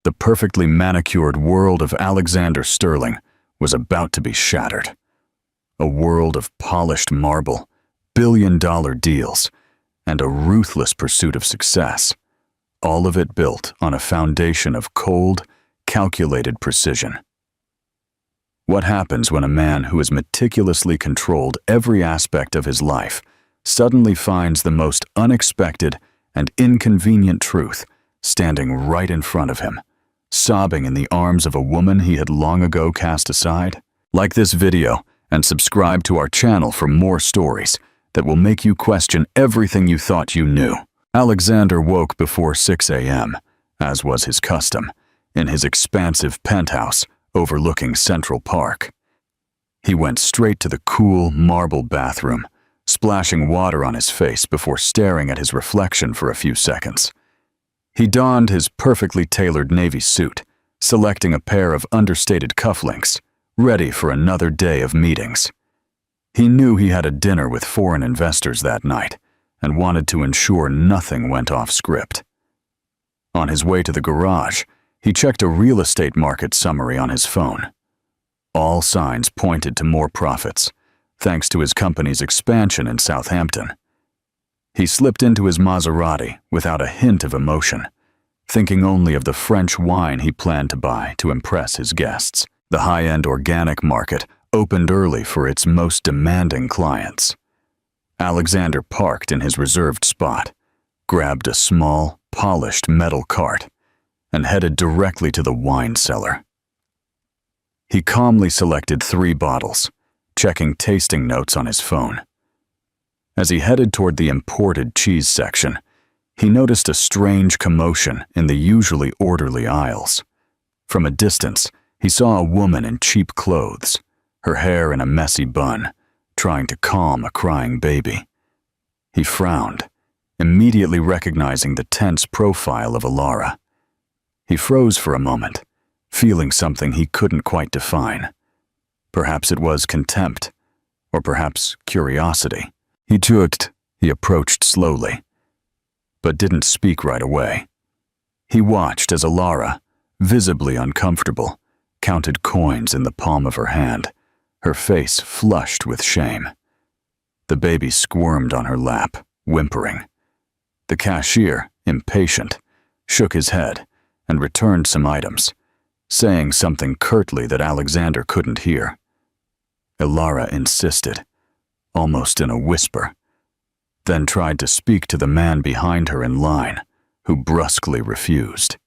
The perfectly manicured world of Alexander Sterling was about to be shattered. A world of polished marble, billion-dollar deals, and a ruthless pursuit of success, all of it built on a foundation of cold, calculated precision. What happens when a man who has meticulously controlled every aspect of his life suddenly finds the most unexpected and inconvenient truth standing right in front of him, sobbing in the arms of a woman he had long ago cast aside? Like this video and subscribe to our channel for more stories that will make you question everything you thought you knew. Alexander woke before 6 a.m., as was his custom, in his expansive penthouse overlooking Central Park. He went straight to the cool marble bathroom, splashing water on his face before staring at his reflection for a few seconds. He donned his perfectly tailored navy suit, selecting a pair of understated cufflinks, ready for another day of meetings. He knew he had a dinner with foreign investors that night and wanted to ensure nothing went off script. On his way to the garage, he checked a real estate market summary on his phone. All signs pointed to more profits, thanks to his company's expansion in Southampton. He slipped into his Maserati without a hint of emotion, thinking only of the French wine he planned to buy to impress his guests. The high-end organic market opened early for its most demanding clients. Alexander parked in his reserved spot, grabbed a small, polished metal cart, and headed directly to the wine cellar. He calmly selected 3 bottles, checking tasting notes on his phone. As he headed toward the imported cheese section, he noticed a strange commotion in the usually orderly aisles. From a distance, he saw a woman in cheap clothes, her hair in a messy bun, trying to calm a crying baby. He frowned, immediately recognizing the tense profile of Alara. He froze for a moment, feeling something he couldn't quite define. Perhaps it was contempt, or perhaps curiosity. He approached slowly, but didn't speak right away. He watched as Alara, visibly uncomfortable, counted coins in the palm of her hand, her face flushed with shame. The baby squirmed on her lap, whimpering. The cashier, impatient, shook his head and returned some items, saying something curtly that Alexander couldn't hear. Alara insisted, almost in a whisper, then tried to speak to the man behind her in line, who brusquely refused.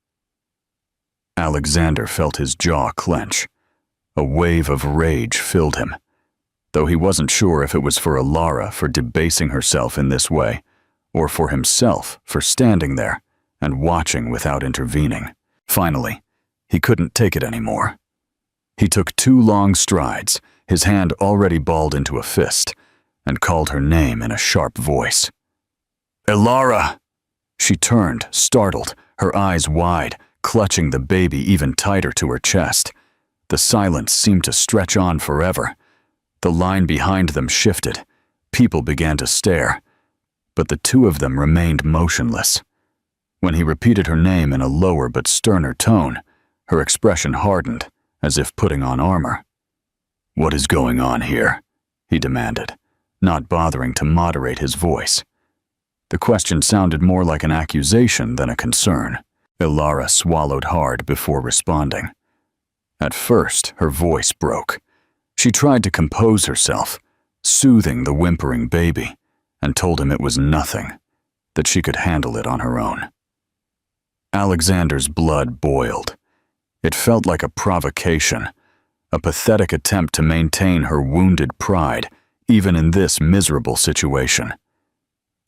Alexander felt his jaw clench. A wave of rage filled him, though he wasn't sure if it was for Alara for debasing herself in this way, or for himself for standing there and watching without intervening. Finally, he couldn't take it anymore. He took 2 long strides, his hand already balled into a fist, and called her name in a sharp voice. "Alara!" She turned, startled, her eyes wide, clutching the baby even tighter to her chest. The silence seemed to stretch on forever. The line behind them shifted. People began to stare, but the 2 of them remained motionless. When he repeated her name in a lower but sterner tone, her expression hardened, as if putting on armor. "What is going on here?" he demanded, not bothering to moderate his voice. The question sounded more like an accusation than a concern. Alara swallowed hard before responding. At first, her voice broke. She tried to compose herself, soothing the whimpering baby, and told him it was nothing, that she could handle it on her own. Alexander's blood boiled. It felt like a provocation, a pathetic attempt to maintain her wounded pride, even in this miserable situation.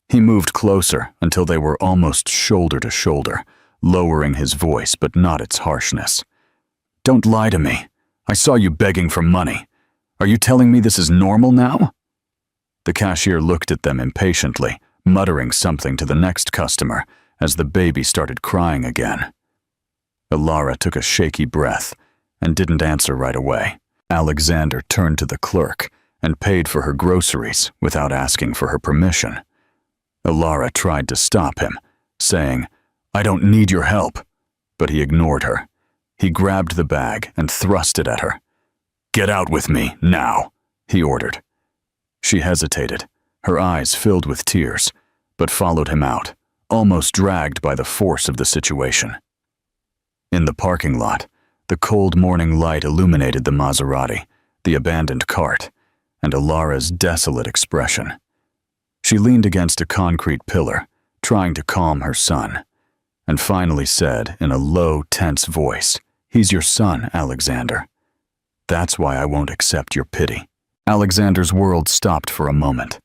He moved closer until they were almost shoulder to shoulder, lowering his voice but not its harshness. "Don't lie to me. I saw you begging for money. Are you telling me this is normal now?" The cashier looked at them impatiently, muttering something to the next customer as the baby started crying again. Alara took a shaky breath and didn't answer right away. Alexander turned to the clerk and paid for her groceries without asking for her permission. Alara tried to stop him, saying, "I don't need your help." but he ignored her. He grabbed the bag and thrust it at her. "Get out with me, now," he ordered. She hesitated, her eyes filled with tears, but followed him out, almost dragged by the force of the situation. In the parking lot, the cold morning light illuminated the Maserati, the abandoned cart, and Alara's desolate expression. She leaned against a concrete pillar, trying to calm her son, and finally said in a low, tense voice, "He's your son, Alexander. That's why I won't accept your pity." Alexander's world stopped for a moment.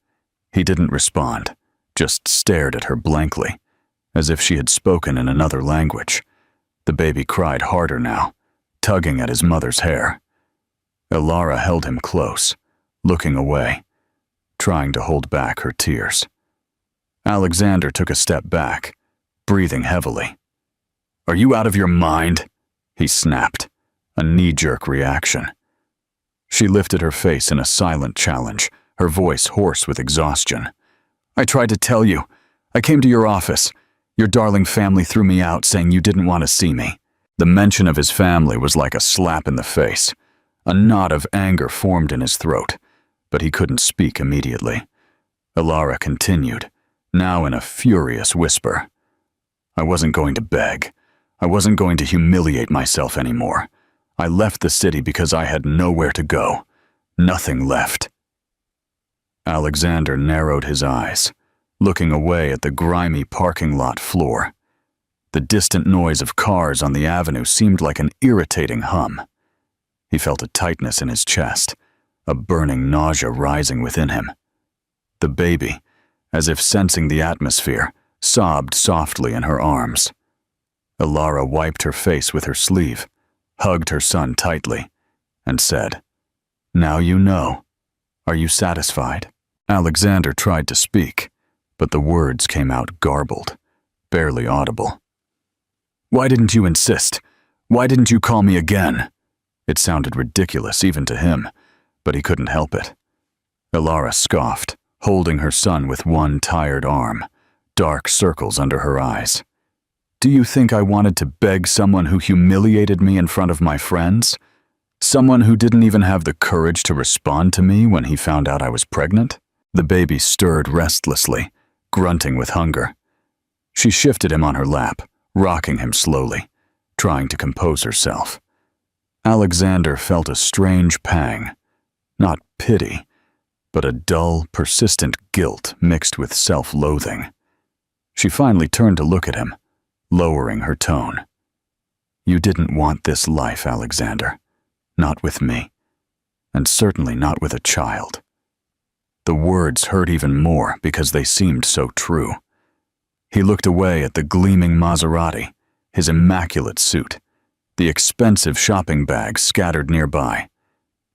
He didn't respond, just stared at her blankly, as if she had spoken in another language. The baby cried harder now, tugging at his mother's hair. Alara held him close, looking away, trying to hold back her tears. Alexander took a step back, breathing heavily. "Are you out of your mind?" he snapped, a knee-jerk reaction. She lifted her face in a silent challenge, her voice hoarse with exhaustion. "I tried to tell you. I came to your office. Your darling family threw me out, saying you didn't want to see me." The mention of his family was like a slap in the face. A knot of anger formed in his throat, but he couldn't speak immediately. Alara continued, now in a furious whisper. "I wasn't going to beg. I wasn't going to humiliate myself anymore. I left the city because I had nowhere to go. Nothing left." Alexander narrowed his eyes, looking away at the grimy parking lot floor. The distant noise of cars on the avenue seemed like an irritating hum. He felt a tightness in his chest, a burning nausea rising within him. The baby, as if sensing the atmosphere, sobbed softly in her arms. Alara wiped her face with her sleeve, hugged her son tightly, and said, "Now you know. Are you satisfied?" Alexander tried to speak, but the words came out garbled, barely audible. "Why didn't you insist? Why didn't you call me again?" It sounded ridiculous even to him, but he couldn't help it. Alara scoffed, holding her son with one tired arm, dark circles under her eyes. "Do you think I wanted to beg someone who humiliated me in front of my friends? Someone who didn't even have the courage to respond to me when he found out I was pregnant?" The baby stirred restlessly, grunting with hunger. She shifted him on her lap, rocking him slowly, trying to compose herself. Alexander felt a strange pang, not pity, but a dull, persistent guilt mixed with self-loathing. She finally turned to look at him, lowering her tone. "You didn't want this life, Alexander. Not with me. And certainly not with a child." The words hurt even more because they seemed so true. He looked away at the gleaming Maserati, his immaculate suit, the expensive shopping bags scattered nearby.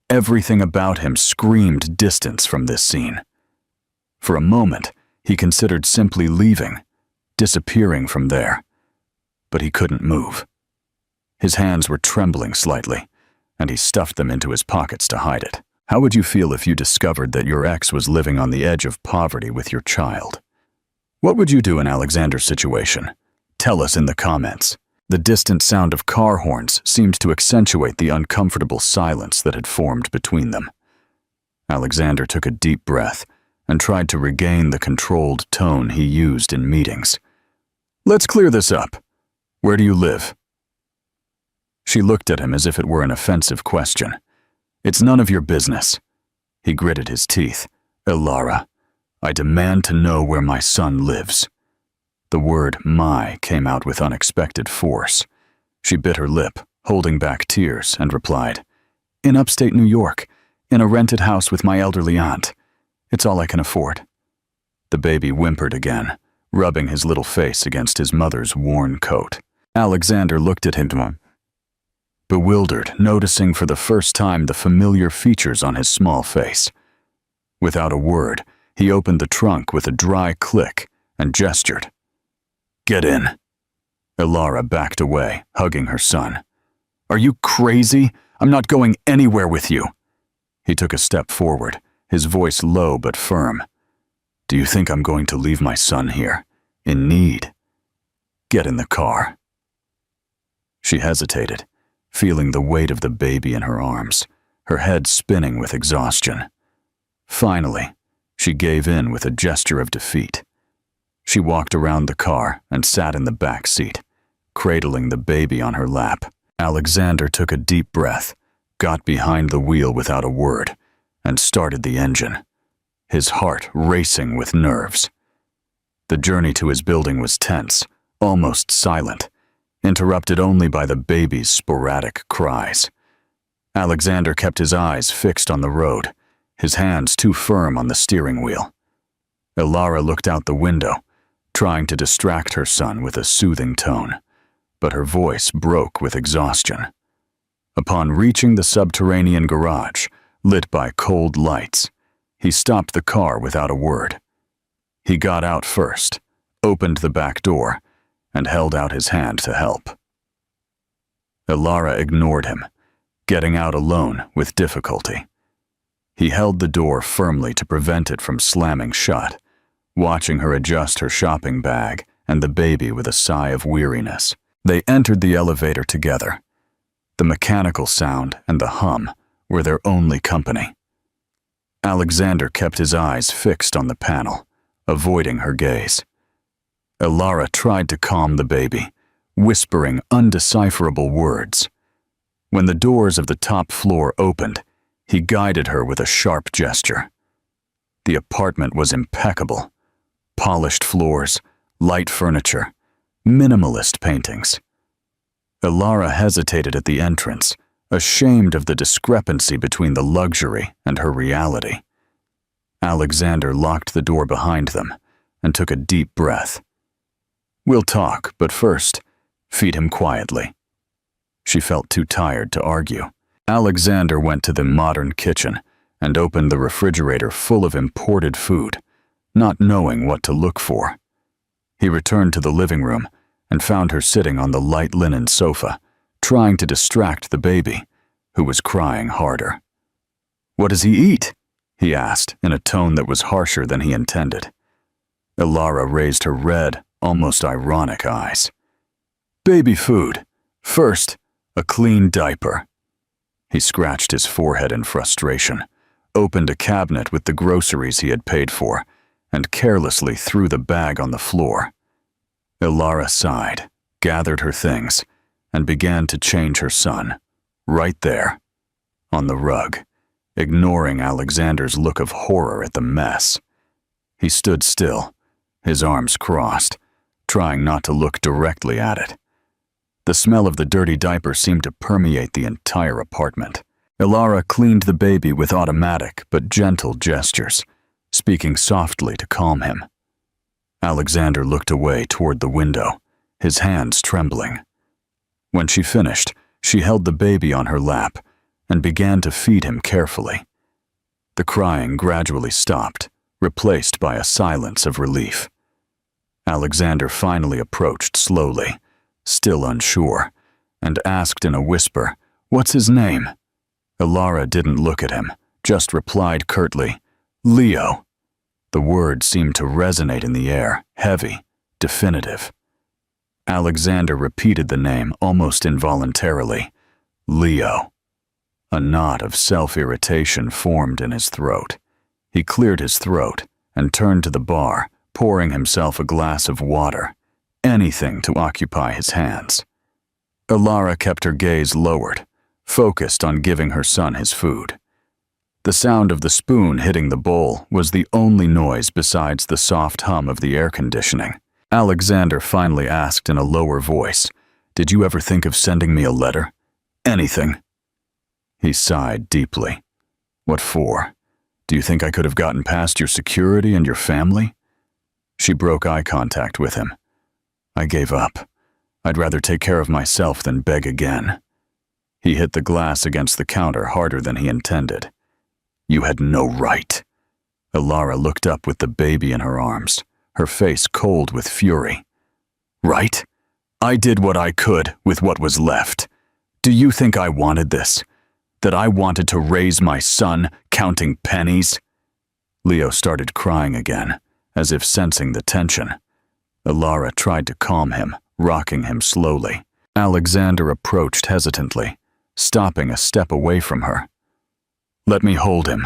Everything about him screamed distance from this scene. For a moment, he considered simply leaving, disappearing from there. But he couldn't move. His hands were trembling slightly, and he stuffed them into his pockets to hide it. How would you feel if you discovered that your ex was living on the edge of poverty with your child? What would you do in Alexander's situation? Tell us in the comments. The distant sound of car horns seemed to accentuate the uncomfortable silence that had formed between them. Alexander took a deep breath and tried to regain the controlled tone he used in meetings. "Let's clear this up. Where do you live?" She looked at him as if it were an offensive question. "It's none of your business." He gritted his teeth. "Alara, I demand to know where my son lives." The word "my" came out with unexpected force. She bit her lip, holding back tears, and replied, "In upstate New York, in a rented house with my elderly aunt. It's all I can afford." The baby whimpered again, rubbing his little face against his mother's worn coat. Alexander looked at him, bewildered, noticing for the first time the familiar features on his small face. Without a word, he opened the trunk with a dry click and gestured. "Get in." Alara backed away, hugging her son. "Are you crazy? I'm not going anywhere with you." He took a step forward, his voice low but firm. "Do you think I'm going to leave my son here, in need? Get in the car." She hesitated, feeling the weight of the baby in her arms, her head spinning with exhaustion. Finally, she gave in with a gesture of defeat. She walked around the car and sat in the back seat, cradling the baby on her lap. Alexander took a deep breath, got behind the wheel without a word, and started the engine, his heart racing with nerves. The journey to his building was tense, almost silent, interrupted only by the baby's sporadic cries. Alexander kept his eyes fixed on the road, his hands too firm on the steering wheel. Ilara looked out the window, trying to distract her son with a soothing tone, but her voice broke with exhaustion. Upon reaching the subterranean garage, lit by cold lights, he stopped the car without a word. He got out first, opened the back door, and held out his hand to help. Ilara ignored him, getting out alone with difficulty. He held the door firmly to prevent it from slamming shut, watching her adjust her shopping bag and the baby with a sigh of weariness. They entered the elevator together. The mechanical sound and the hum were their only company. Alexander kept his eyes fixed on the panel, avoiding her gaze. Ilara tried to calm the baby, whispering undecipherable words. When the doors of the top floor opened, he guided her with a sharp gesture. The apartment was impeccable. Polished floors, light furniture, minimalist paintings. Ilara hesitated at the entrance, ashamed of the discrepancy between the luxury and her reality. Alexander locked the door behind them and took a deep breath. "We'll talk, but first, feed him quietly." She felt too tired to argue. Alexander went to the modern kitchen and opened the refrigerator full of imported food, not knowing what to look for. He returned to the living room and found her sitting on the light linen sofa, trying to distract the baby, who was crying harder. "What does he eat?" he asked in a tone that was harsher than he intended. Ilara raised her red, almost ironic eyes. "Baby food. First, a clean diaper." He scratched his forehead in frustration, opened a cabinet with the groceries he had paid for, and carelessly threw the bag on the floor. Ilara sighed, gathered her things, and began to change her son, right there, on the rug, ignoring Alexander's look of horror at the mess. He stood still, his arms crossed, trying not to look directly at it. The smell of the dirty diaper seemed to permeate the entire apartment. Ilara cleaned the baby with automatic but gentle gestures, speaking softly to calm him. Alexander looked away toward the window, his hands trembling. When she finished, she held the baby on her lap and began to feed him carefully. The crying gradually stopped, replaced by a silence of relief. Alexander finally approached slowly, still unsure, and asked in a whisper, "What's his name?" Ilara didn't look at him, just replied curtly, "Leo." The word seemed to resonate in the air, heavy, definitive. Alexander repeated the name almost involuntarily, Leo. A knot of self-irritation formed in his throat. He cleared his throat and turned to the bar, pouring himself a glass of water, anything to occupy his hands. Ilara kept her gaze lowered, focused on giving her son his food. The sound of the spoon hitting the bowl was the only noise besides the soft hum of the air conditioning. Alexander finally asked in a lower voice, "Did you ever think of sending me a letter? Anything?" He sighed deeply. "What for? Do you think I could have gotten past your security and your family?" She broke eye contact with him. "I gave up. I'd rather take care of myself than beg again." He hit the glass against the counter harder than he intended. "You had no right." Ilara looked up with the baby in her arms, her face cold with fury. "Right? I did what I could with what was left. Do you think I wanted this? That I wanted to raise my son counting pennies?" Leo started crying again, as if sensing the tension. Ilara tried to calm him, rocking him slowly. Alexander approached hesitantly, stopping a step away from her. "Let me hold him."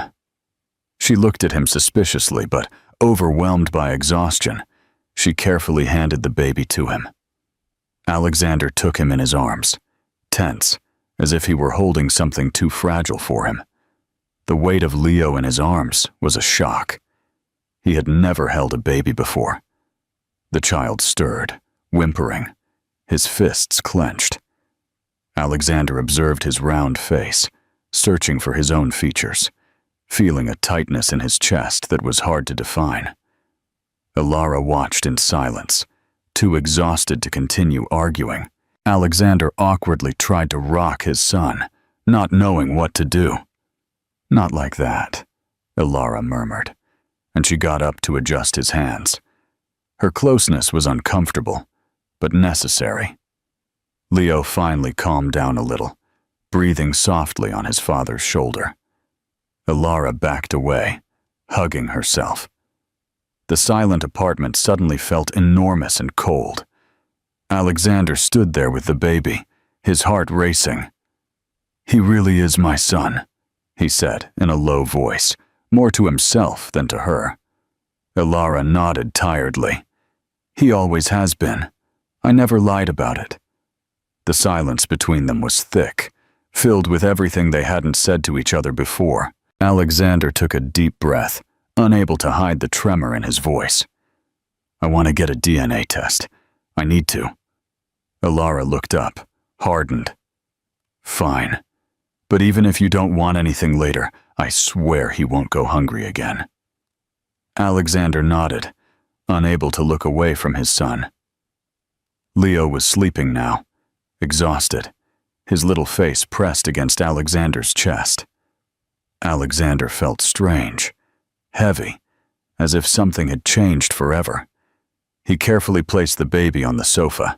She looked at him suspiciously, but overwhelmed by exhaustion, she carefully handed the baby to him. Alexander took him in his arms, tense, as if he were holding something too fragile for him. The weight of Leo in his arms was a shock. He had never held a baby before. The child stirred, whimpering, his fists clenched. Alexander observed his round face, searching for his own features, feeling a tightness in his chest that was hard to define. Ilara watched in silence, too exhausted to continue arguing. Alexander awkwardly tried to rock his son, not knowing what to do. "Not like that," Ilara murmured, and she got up to adjust his hands. Her closeness was uncomfortable, but necessary. Leo finally calmed down a little, breathing softly on his father's shoulder. Ilara backed away, hugging herself. The silent apartment suddenly felt enormous and cold. Alexander stood there with the baby, his heart racing. "He really is my son," he said in a low voice, more to himself than to her. Ilara nodded tiredly. "He always has been. I never lied about it." The silence between them was thick, filled with everything they hadn't said to each other before. Alexander took a deep breath, unable to hide the tremor in his voice. "I want to get a DNA test. I need to." Ilara looked up, hardened. "Fine. But even if you don't want anything later, I swear he won't go hungry again." Alexander nodded, unable to look away from his son. Leo was sleeping now, exhausted, his little face pressed against Alexander's chest. Alexander felt strange, heavy, as if something had changed forever. He carefully placed the baby on the sofa,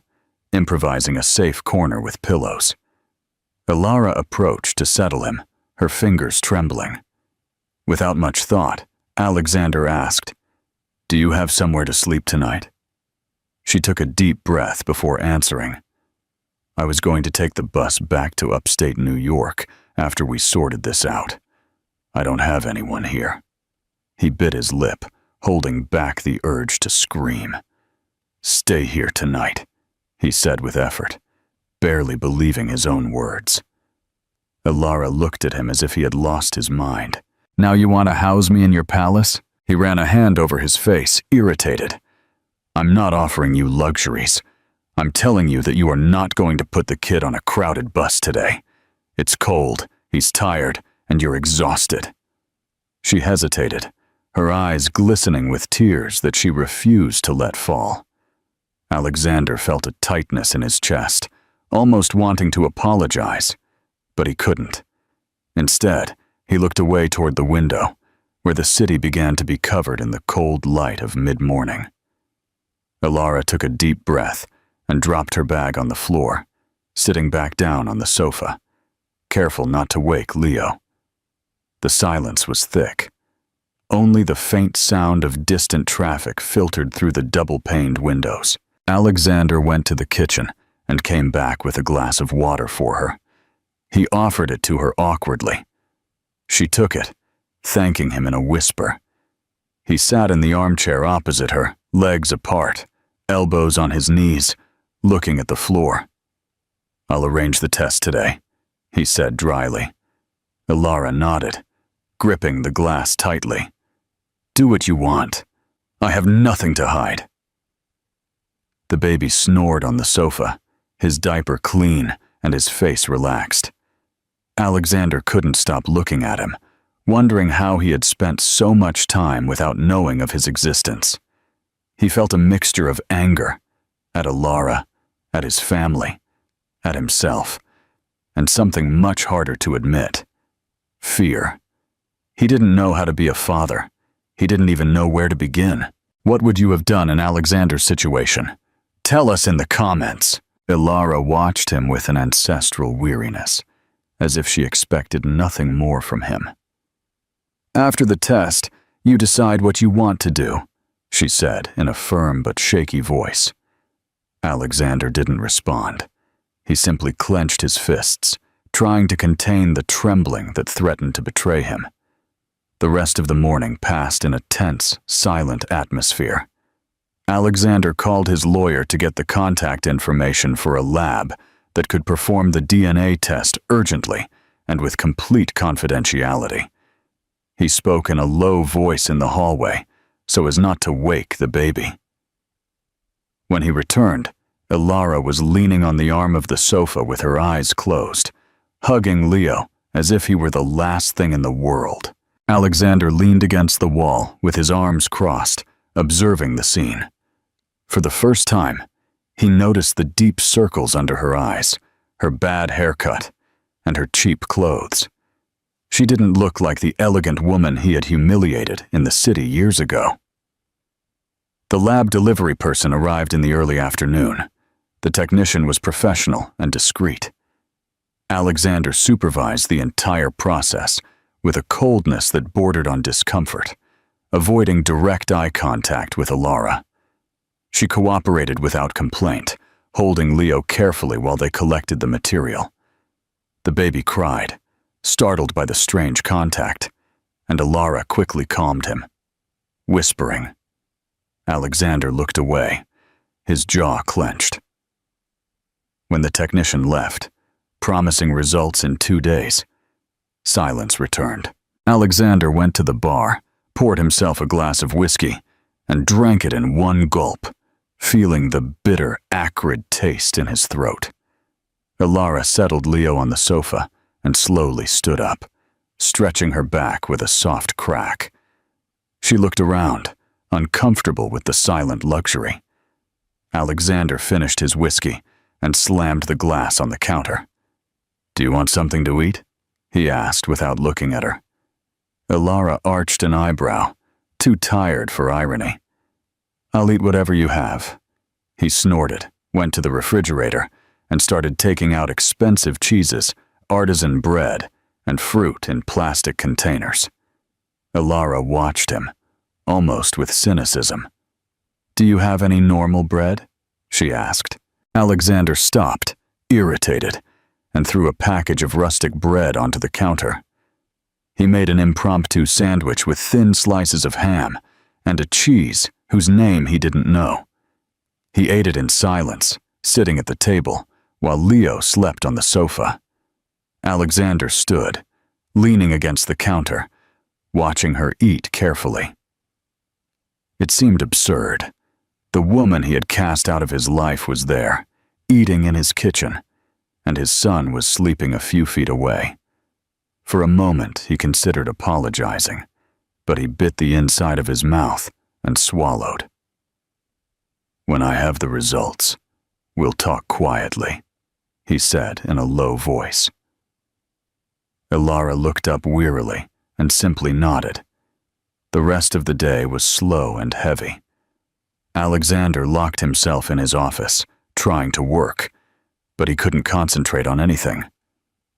improvising a safe corner with pillows. Ilara approached to settle him, her fingers trembling. Without much thought, Alexander asked, "Do you have somewhere to sleep tonight?" She took a deep breath before answering. "I was going to take the bus back to upstate New York after we sorted this out. I don't have anyone here." He bit his lip, holding back the urge to scream. "Stay here tonight," he said with effort, barely believing his own words. Ilara looked at him as if he had lost his mind. "Now you want to house me in your palace?" He ran a hand over his face, irritated. "I'm not offering you luxuries. I'm telling you that you are not going to put the kid on a crowded bus today. It's cold, he's tired, and you're exhausted." She hesitated, her eyes glistening with tears that she refused to let fall. Alexander felt a tightness in his chest, almost wanting to apologize, but he couldn't. Instead, he looked away toward the window, where the city began to be covered in the cold light of mid-morning. Ilara took a deep breath and dropped her bag on the floor, sitting back down on the sofa, careful not to wake Leo. The silence was thick. Only the faint sound of distant traffic filtered through the double-paned windows. Alexander went to the kitchen and came back with a glass of water for her. He offered it to her awkwardly. She took it, thanking him in a whisper. He sat in the armchair opposite her, legs apart, elbows on his knees, looking at the floor. "I'll arrange the test today," he said dryly. Ilara nodded, gripping the glass tightly. "Do what you want. I have nothing to hide." The baby snored on the sofa, his diaper clean and his face relaxed. Alexander couldn't stop looking at him, wondering how he had spent so much time without knowing of his existence. He felt a mixture of anger, at Ilara, at his family, at himself, and something much harder to admit, fear. He didn't know how to be a father. He didn't even know where to begin. What would you have done in Alexander's situation? Tell us in the comments. Ilara watched him with an ancestral weariness, as if she expected nothing more from him. "After the test, you decide what you want to do," she said in a firm but shaky voice. Alexander didn't respond. He simply clenched his fists, trying to contain the trembling that threatened to betray him. The rest of the morning passed in a tense, silent atmosphere. Alexander called his lawyer to get the contact information for a lab that could perform the DNA test urgently and with complete confidentiality. He spoke in a low voice in the hallway so as not to wake the baby. When he returned, Ilara was leaning on the arm of the sofa with her eyes closed, hugging Leo as if he were the last thing in the world. Alexander leaned against the wall with his arms crossed, observing the scene. For the first time, he noticed the deep circles under her eyes, her bad haircut, and her cheap clothes. She didn't look like the elegant woman he had humiliated in the city years ago. The lab delivery person arrived in the early afternoon. The technician was professional and discreet. Alexander supervised the entire process with a coldness that bordered on discomfort, avoiding direct eye contact with Ilara. She cooperated without complaint, holding Leo carefully while they collected the material. The baby cried, startled by the strange contact, and Ilara quickly calmed him, whispering. Alexander looked away, his jaw clenched. When the technician left, promising results in 2 days, silence returned. Alexander went to the bar, poured himself a glass of whiskey, and drank it in one gulp, feeling the bitter, acrid taste in his throat. Ilara settled Leo on the sofa and slowly stood up, stretching her back with a soft crack. She looked around, uncomfortable with the silent luxury. Alexander finished his whiskey and slammed the glass on the counter. "Do you want something to eat?" he asked without looking at her. Ilara arched an eyebrow, too tired for irony. "I'll eat whatever you have." He snorted, went to the refrigerator, and started taking out expensive cheeses, artisan bread, and fruit in plastic containers. Ilara watched him, almost with cynicism. "Do you have any normal bread?" she asked. Alexander stopped, irritated, and threw a package of rustic bread onto the counter. He made an impromptu sandwich with thin slices of ham and a cheese whose name he didn't know. He ate it in silence, sitting at the table, while Leo slept on the sofa. Alexander stood, leaning against the counter, watching her eat carefully. It seemed absurd. The woman he had cast out of his life was there, eating in his kitchen, and his son was sleeping a few feet away. For a moment he considered apologizing, but he bit the inside of his mouth and swallowed. "When I have the results, we'll talk quietly," he said in a low voice. Ilara looked up wearily and simply nodded. The rest of the day was slow and heavy. Alexander locked himself in his office, trying to work, but he couldn't concentrate on anything.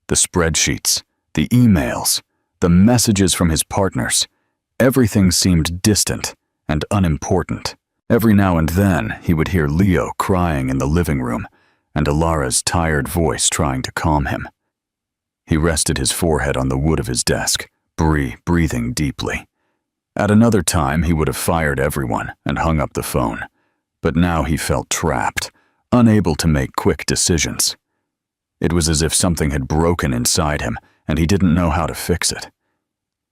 The spreadsheets, the emails, the messages from his partners, everything seemed distant and unimportant. Every now and then he would hear Leo crying in the living room and Ilara's tired voice trying to calm him. He rested his forehead on the wood of his desk, breathing deeply. At another time he would have fired everyone and hung up the phone, but now he felt trapped, unable to make quick decisions. It was as if something had broken inside him and he didn't know how to fix it.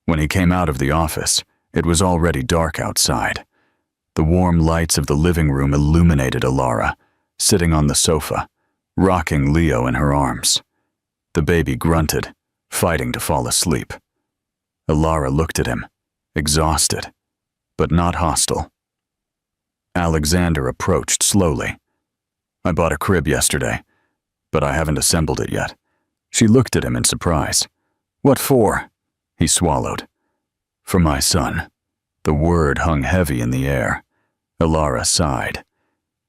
When he came out of the office, it was already dark outside. The warm lights of the living room illuminated Ilara, sitting on the sofa, rocking Leo in her arms. The baby grunted, fighting to fall asleep. Ilara looked at him, exhausted, but not hostile. Alexander approached slowly. "I bought a crib yesterday, but I haven't assembled it yet." She looked at him in surprise. "What for?" He swallowed. "For my son." The word hung heavy in the air. Ilara sighed.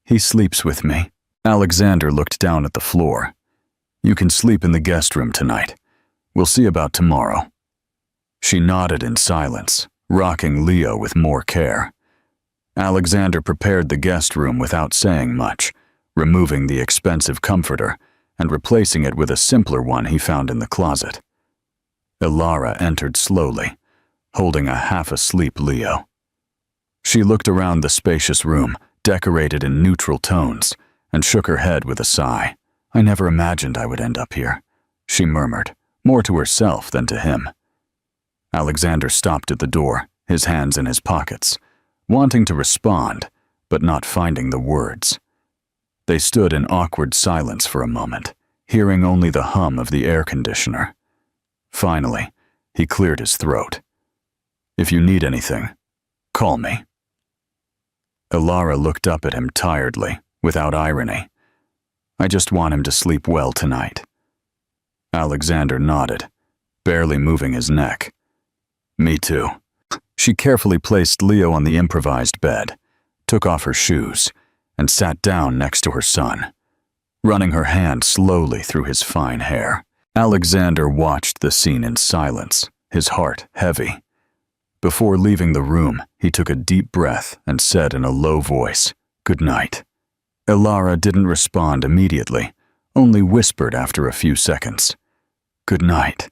"He sleeps with me." Alexander looked down at the floor. "You can sleep in the guest room tonight. We'll see about tomorrow." She nodded in silence, rocking Leo with more care. Alexander prepared the guest room without saying much, removing the expensive comforter and replacing it with a simpler one he found in the closet. Ilara entered slowly, holding a half-asleep Leo. She looked around the spacious room, decorated in neutral tones, and shook her head with a sigh. "I never imagined I would end up here," she murmured, more to herself than to him. Alexander stopped at the door, his hands in his pockets, wanting to respond, but not finding the words. They stood in awkward silence for a moment, hearing only the hum of the air conditioner. Finally, he cleared his throat. "If you need anything, call me." Ilara looked up at him tiredly, without irony. "I just want him to sleep well tonight." Alexander nodded, barely moving his neck. "Me too." She carefully placed Leo on the improvised bed, took off her shoes, and sat down next to her son, running her hand slowly through his fine hair. Alexander watched the scene in silence, his heart heavy. Before leaving the room, he took a deep breath and said in a low voice, "Good night." Ilara didn't respond immediately, only whispered after a few seconds, "Good night."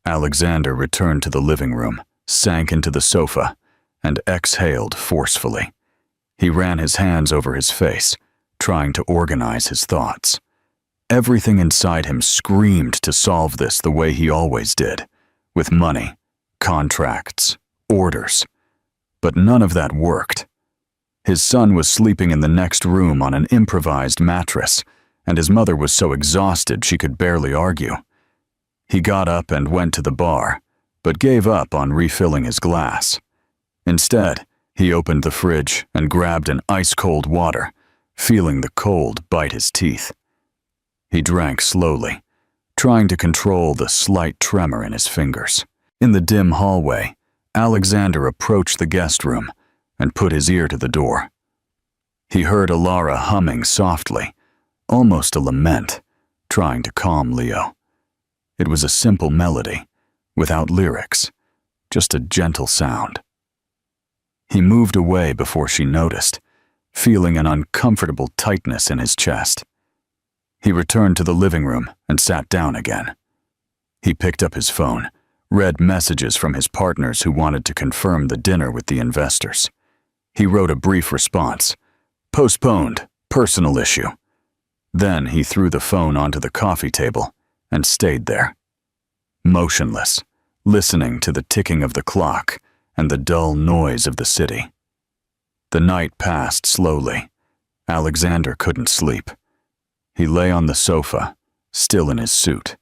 Alexander returned to the living room, sank into the sofa, and exhaled forcefully. He ran his hands over his face, trying to organize his thoughts. Everything inside him screamed to solve this the way he always did, with money, contracts, orders. But none of that worked. His son was sleeping in the next room on an improvised mattress, and his mother was so exhausted she could barely argue. He got up and went to the bar, but gave up on refilling his glass. Instead, he opened the fridge and grabbed an ice-cold water, feeling the cold bite his teeth. He drank slowly, trying to control the slight tremor in his fingers. In the dim hallway, Alexander approached the guest room and put his ear to the door. He heard Ilara humming softly, almost a lament, trying to calm Leo. It was a simple melody, without lyrics, just a gentle sound. He moved away before she noticed, feeling an uncomfortable tightness in his chest. He returned to the living room and sat down again. He picked up his phone, read messages from his partners who wanted to confirm the dinner with the investors. He wrote a brief response, "Postponed, personal issue." Then he threw the phone onto the coffee table and stayed there, motionless, listening to the ticking of the clock and the dull noise of the city. The night passed slowly. Alexander couldn't sleep. He lay on the sofa, still in his suit,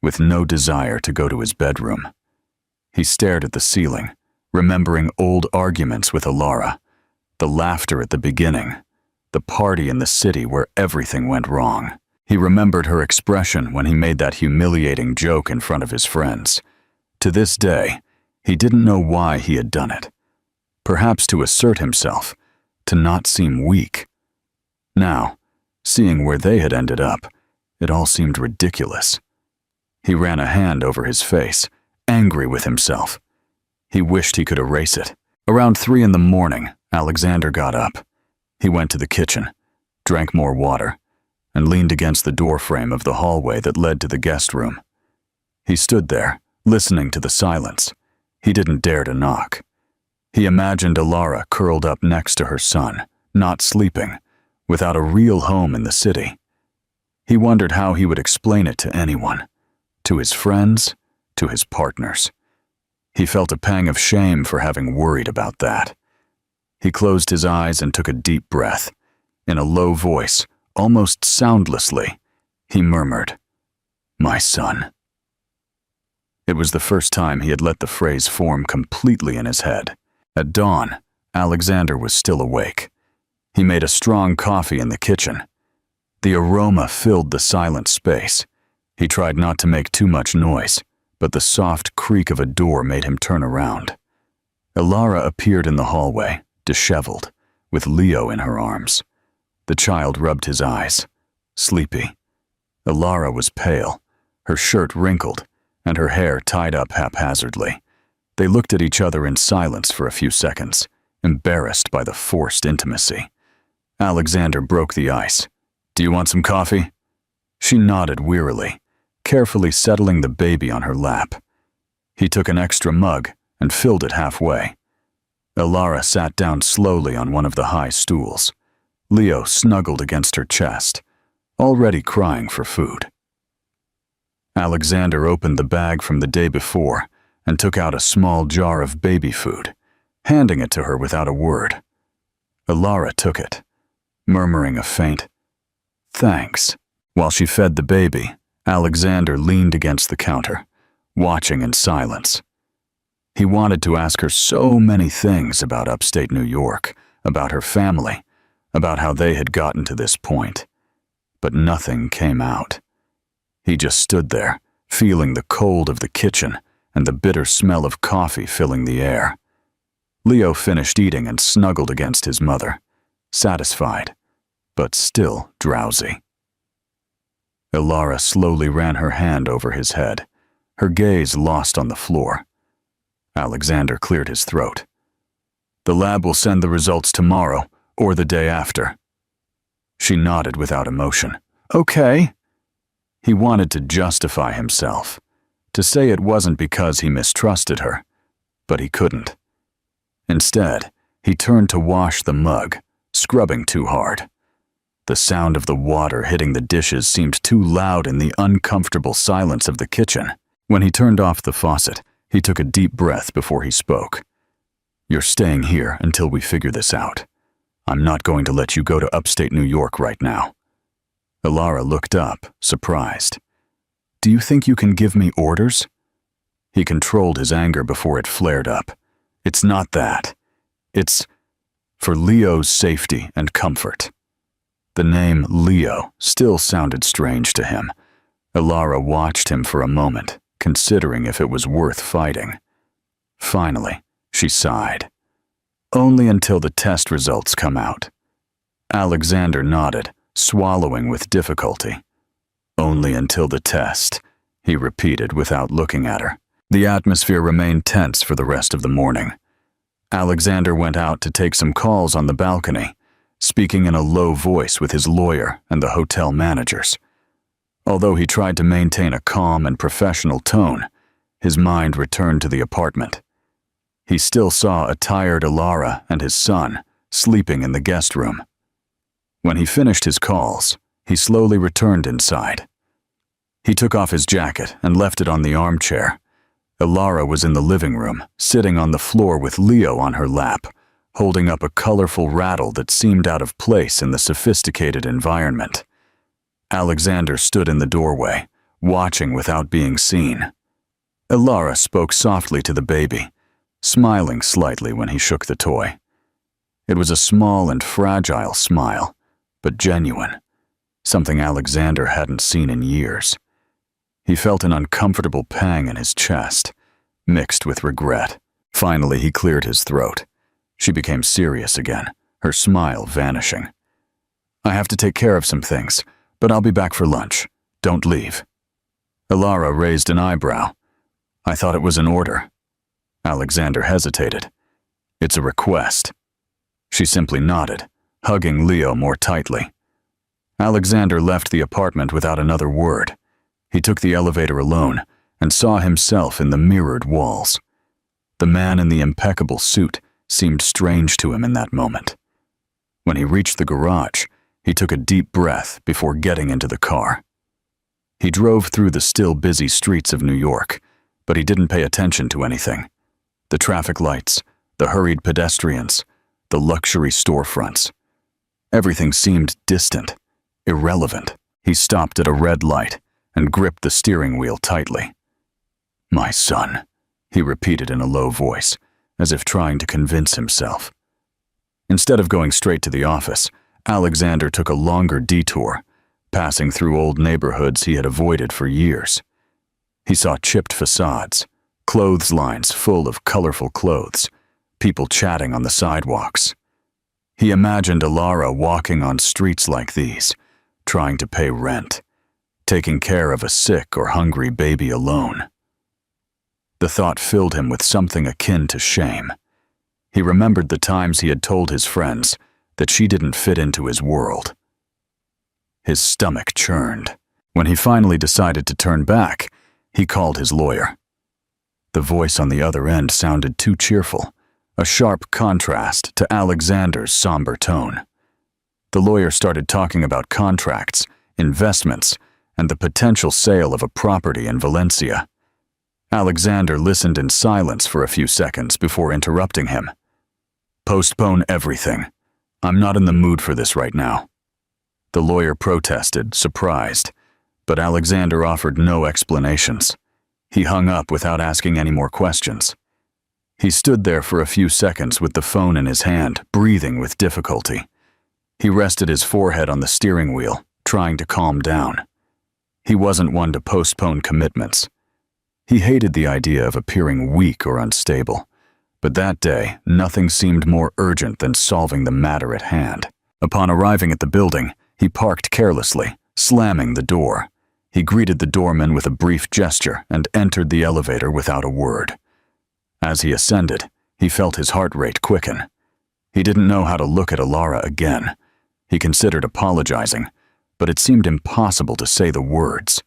with no desire to go to his bedroom. He stared at the ceiling, remembering old arguments with Ilara, the laughter at the beginning, the party in the city where everything went wrong. He remembered her expression when he made that humiliating joke in front of his friends. To this day, he didn't know why he had done it. Perhaps to assert himself, to not seem weak. Now, seeing where they had ended up, it all seemed ridiculous. He ran a hand over his face, angry with himself. He wished he could erase it. Around 3 in the morning, Alexander got up. He went to the kitchen, drank more water, and leaned against the doorframe of the hallway that led to the guest room. He stood there, listening to the silence. He didn't dare to knock. He imagined Ilara curled up next to her son, not sleeping, without a real home in the city. He wondered how he would explain it to anyone, to his friends, to his partners. He felt a pang of shame for having worried about that. He closed his eyes and took a deep breath. In a low voice, almost soundlessly, he murmured, "My son." It was the first time he had let the phrase form completely in his head. At dawn, Alexander was still awake. He made a strong coffee in the kitchen. The aroma filled the silent space. He tried not to make too much noise, but the soft creak of a door made him turn around. Ilara appeared in the hallway, disheveled, with Leo in her arms. The child rubbed his eyes, sleepy. Ilara was pale, her shirt wrinkled, and her hair tied up haphazardly. They looked at each other in silence for a few seconds, embarrassed by the forced intimacy. Alexander broke the ice. "Do you want some coffee?" She nodded wearily, carefully settling the baby on her lap. He took an extra mug and filled it halfway. Elara sat down slowly on one of the high stools. Leo snuggled against her chest, already crying for food. Alexander opened the bag from the day before and took out a small jar of baby food, handing it to her without a word. Elara took it, murmuring a faint, "Thanks." While she fed the baby, Alexander leaned against the counter, watching in silence. He wanted to ask her so many things about upstate New York, about her family, about how they had gotten to this point. But nothing came out. He just stood there, feeling the cold of the kitchen and the bitter smell of coffee filling the air. Leo finished eating and snuggled against his mother, satisfied, but still drowsy. Elara slowly ran her hand over his head, her gaze lost on the floor. Alexander cleared his throat. "The lab will send the results tomorrow or the day after." She nodded without emotion. "Okay." He wanted to justify himself, to say it wasn't because he mistrusted her, but he couldn't. Instead, he turned to wash the mug, scrubbing too hard. The sound of the water hitting the dishes seemed too loud in the uncomfortable silence of the kitchen. When he turned off the faucet, he took a deep breath before he spoke. "You're staying here until we figure this out. I'm not going to let you go to upstate New York right now." Elara looked up, surprised. "Do you think you can give me orders?" He controlled his anger before it flared up. "It's not that. It's for Leo's safety and comfort." The name Leo still sounded strange to him. Elara watched him for a moment, considering if it was worth fighting. Finally, she sighed. "Only until the test results come out." Alexander nodded, swallowing with difficulty. "Only until the test," he repeated without looking at her. The atmosphere remained tense for the rest of the morning. Alexander went out to take some calls on the balcony, speaking in a low voice with his lawyer and the hotel managers. Although he tried to maintain a calm and professional tone, his mind returned to the apartment. He still saw a tired Elara and his son sleeping in the guest room. When he finished his calls, he slowly returned inside. He took off his jacket and left it on the armchair. Elara was in the living room, sitting on the floor with Leo on her lap, holding up a colorful rattle that seemed out of place in the sophisticated environment. Alexander stood in the doorway, watching without being seen. Elara spoke softly to the baby, smiling slightly when he shook the toy. It was a small and fragile smile, but genuine, something Alexander hadn't seen in years. He felt an uncomfortable pang in his chest, mixed with regret. Finally, he cleared his throat. She became serious again, her smile vanishing. "I have to take care of some things, but I'll be back for lunch. Don't leave." Elara raised an eyebrow. "I thought it was an order." Alexander hesitated. "It's a request." She simply nodded, hugging Leo more tightly. Alexander left the apartment without another word. He took the elevator alone and saw himself in the mirrored walls. The man in the impeccable suit seemed strange to him in that moment. When he reached the garage, he took a deep breath before getting into the car. He drove through the still busy streets of New York, but he didn't pay attention to anything. The traffic lights, the hurried pedestrians, the luxury storefronts. Everything seemed distant, irrelevant. He stopped at a red light and gripped the steering wheel tightly. "My son," he repeated in a low voice, as if trying to convince himself. Instead of going straight to the office, Alexander took a longer detour, passing through old neighborhoods he had avoided for years. He saw chipped facades, clotheslines full of colorful clothes, people chatting on the sidewalks. He imagined Elara walking on streets like these, trying to pay rent, taking care of a sick or hungry baby alone. The thought filled him with something akin to shame. He remembered the times he had told his friends that she didn't fit into his world. His stomach churned. When he finally decided to turn back, he called his lawyer. The voice on the other end sounded too cheerful, a sharp contrast to Alexander's somber tone. The lawyer started talking about contracts, investments, and the potential sale of a property in Valencia. Alexander listened in silence for a few seconds before interrupting him. "Postpone everything. I'm not in the mood for this right now." The lawyer protested, surprised, but Alexander offered no explanations. He hung up without asking any more questions. He stood there for a few seconds with the phone in his hand, breathing with difficulty. He rested his forehead on the steering wheel, trying to calm down. He wasn't one to postpone commitments. He hated the idea of appearing weak or unstable, but that day, nothing seemed more urgent than solving the matter at hand. Upon arriving at the building, he parked carelessly, slamming the door. He greeted the doorman with a brief gesture and entered the elevator without a word. As he ascended, he felt his heart rate quicken. He didn't know how to look at Alara again. He considered apologizing, but it seemed impossible to say the words.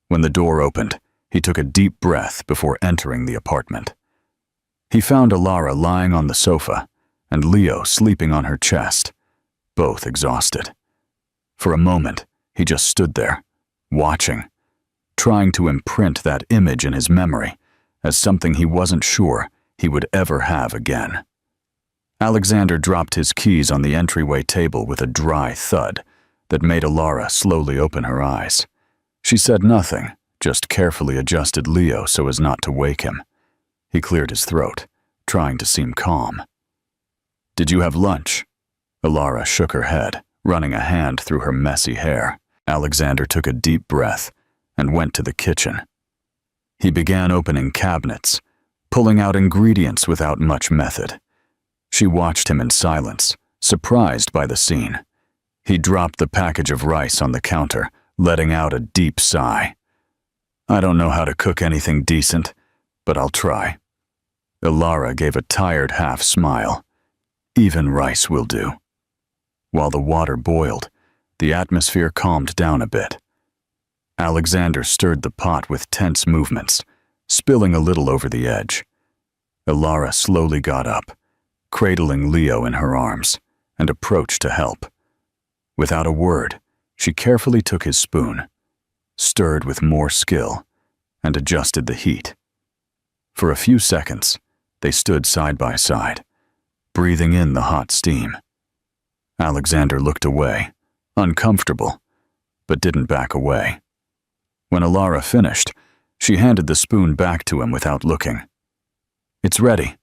When the door opened, he took a deep breath before entering the apartment. He found Alara lying on the sofa and Leo sleeping on her chest, both exhausted. For a moment, he just stood there, watching, trying to imprint that image in his memory as something he wasn't sure he would ever have again. Alexander dropped his keys on the entryway table with a dry thud that made Alara slowly open her eyes. She said nothing, just carefully adjusted Leo so as not to wake him. He cleared his throat, trying to seem calm. "Did you have lunch?" Alara shook her head, running a hand through her messy hair. Alexander took a deep breath and went to the kitchen. He began opening cabinets, pulling out ingredients without much method. She watched him in silence, surprised by the scene. He dropped the package of rice on the counter, letting out a deep sigh. "I don't know how to cook anything decent, but I'll try." Alara gave a tired half smile. "Even rice will do." While the water boiled, the atmosphere calmed down a bit. Alexander stirred the pot with tense movements, spilling a little over the edge. Alara slowly got up, cradling Leo in her arms, and approached to help. Without a word, she carefully took his spoon, stirred with more skill, and adjusted the heat. For a few seconds, they stood side by side, breathing in the hot steam. Alexander looked away, uncomfortable, but didn't back away. When Alara finished, she handed the spoon back to him without looking. "It's ready.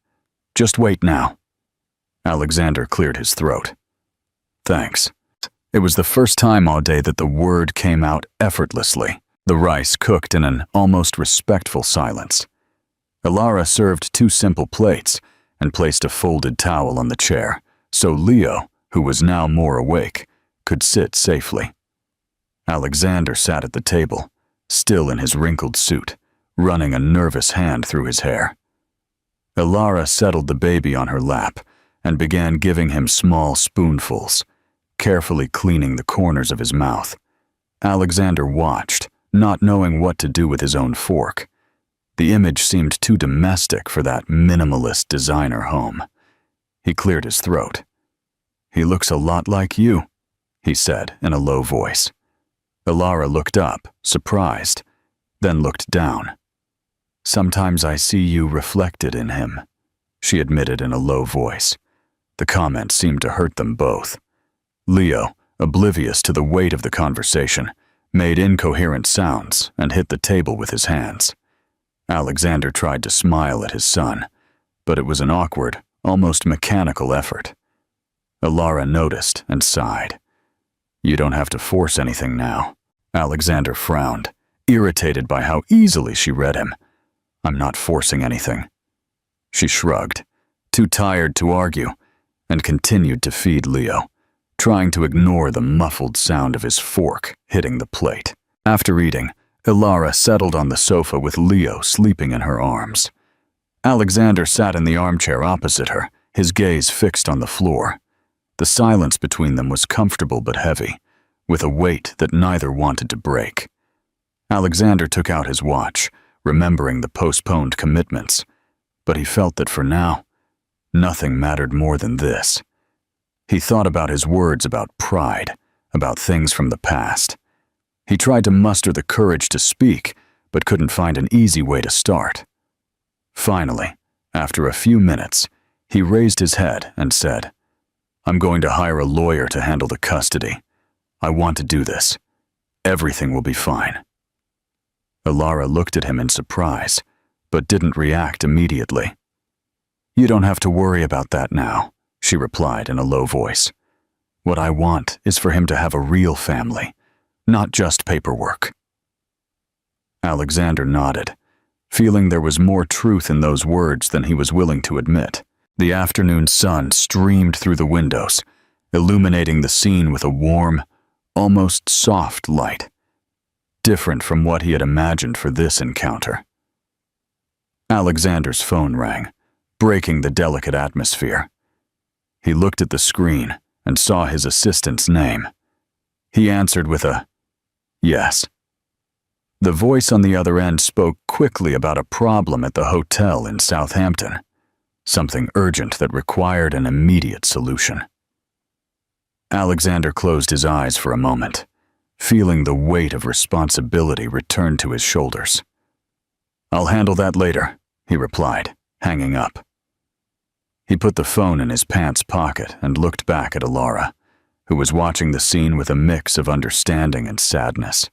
Just wait now." Alexander cleared his throat. "Thanks." It was the first time all day that the word came out effortlessly. The rice cooked in an almost respectful silence. Alara served 2 simple plates and placed a folded towel on the chair, so Leo, who was now more awake, could sit safely. Alexander sat at the table, still in his wrinkled suit, running a nervous hand through his hair. Alara settled the baby on her lap and began giving him small spoonfuls, carefully cleaning the corners of his mouth. Alexander watched, not knowing what to do with his own fork. The image seemed too domestic for that minimalist designer home. He cleared his throat. "He looks a lot like you," he said in a low voice. Alara looked up, surprised, then looked down. "Sometimes I see you reflected in him," she admitted in a low voice. The comment seemed to hurt them both. Leo, oblivious to the weight of the conversation, made incoherent sounds and hit the table with his hands. Alexander tried to smile at his son, but it was an awkward, almost mechanical effort. Alara noticed and sighed. "You don't have to force anything now." Alexander frowned, irritated by how easily she read him. "I'm not forcing anything." She shrugged, too tired to argue, and continued to feed Leo, trying to ignore the muffled sound of his fork hitting the plate. After eating, Alara settled on the sofa with Leo sleeping in her arms. Alexander sat in the armchair opposite her, his gaze fixed on the floor. The silence between them was comfortable but heavy, with a weight that neither wanted to break. Alexander took out his watch, remembering the postponed commitments, but he felt that for now, nothing mattered more than this. He thought about his words about pride, about things from the past. He tried to muster the courage to speak, but couldn't find an easy way to start. Finally, after a few minutes, he raised his head and said, "I'm going to hire a lawyer to handle the custody. I want to do this. Everything will be fine." Alara looked at him in surprise, but didn't react immediately. "You don't have to worry about that now," she replied in a low voice. "What I want is for him to have a real family, not just paperwork." Alexander nodded, feeling there was more truth in those words than he was willing to admit. The afternoon sun streamed through the windows, illuminating the scene with a warm, almost soft light, different from what he had imagined for this encounter. Alexander's phone rang, breaking the delicate atmosphere. He looked at the screen and saw his assistant's name. He answered with a "yes." The voice on the other end spoke quickly about a problem at the hotel in Southampton, something urgent that required an immediate solution. Alexander closed his eyes for a moment, feeling the weight of responsibility return to his shoulders. "I'll handle that later," he replied, hanging up. He put the phone in his pants pocket and looked back at Alara, who was watching the scene with a mix of understanding and sadness.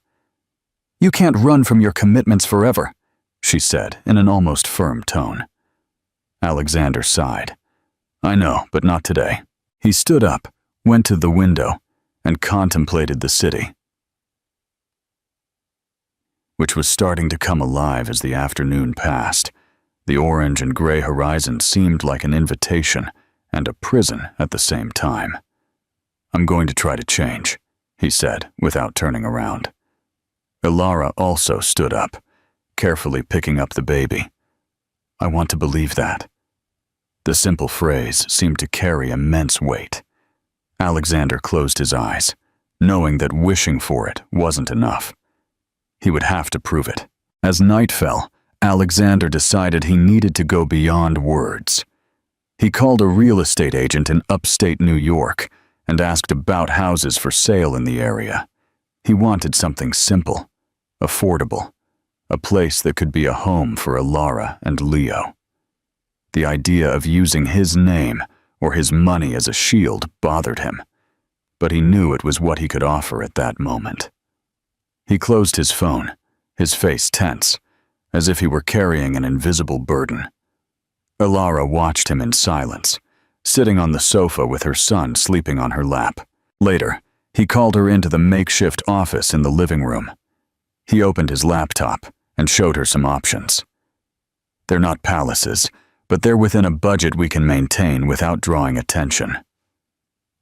"You can't run from your commitments forever," she said in an almost firm tone. Alexander sighed. "I know, but not today." He stood up, went to the window, and contemplated the city, which was starting to come alive as the afternoon passed. The orange and gray horizon seemed like an invitation and a prison at the same time. "I'm going to try to change," he said, without turning around. Alara also stood up, carefully picking up the baby. "I want to believe that." The simple phrase seemed to carry immense weight. Alexander closed his eyes, knowing that wishing for it wasn't enough. He would have to prove it. As night fell, Alexander decided he needed to go beyond words. He called a real estate agent in upstate New York and asked about houses for sale in the area. He wanted something simple, affordable, a place that could be a home for Alara and Leo. The idea of using his name or his money as a shield bothered him, but he knew it was what he could offer at that moment. He closed his phone, his face tense, as if he were carrying an invisible burden. Alara watched him in silence, sitting on the sofa with her son sleeping on her lap. Later, he called her into the makeshift office in the living room. He opened his laptop and showed her some options. "They're not palaces, but they're within a budget we can maintain without drawing attention."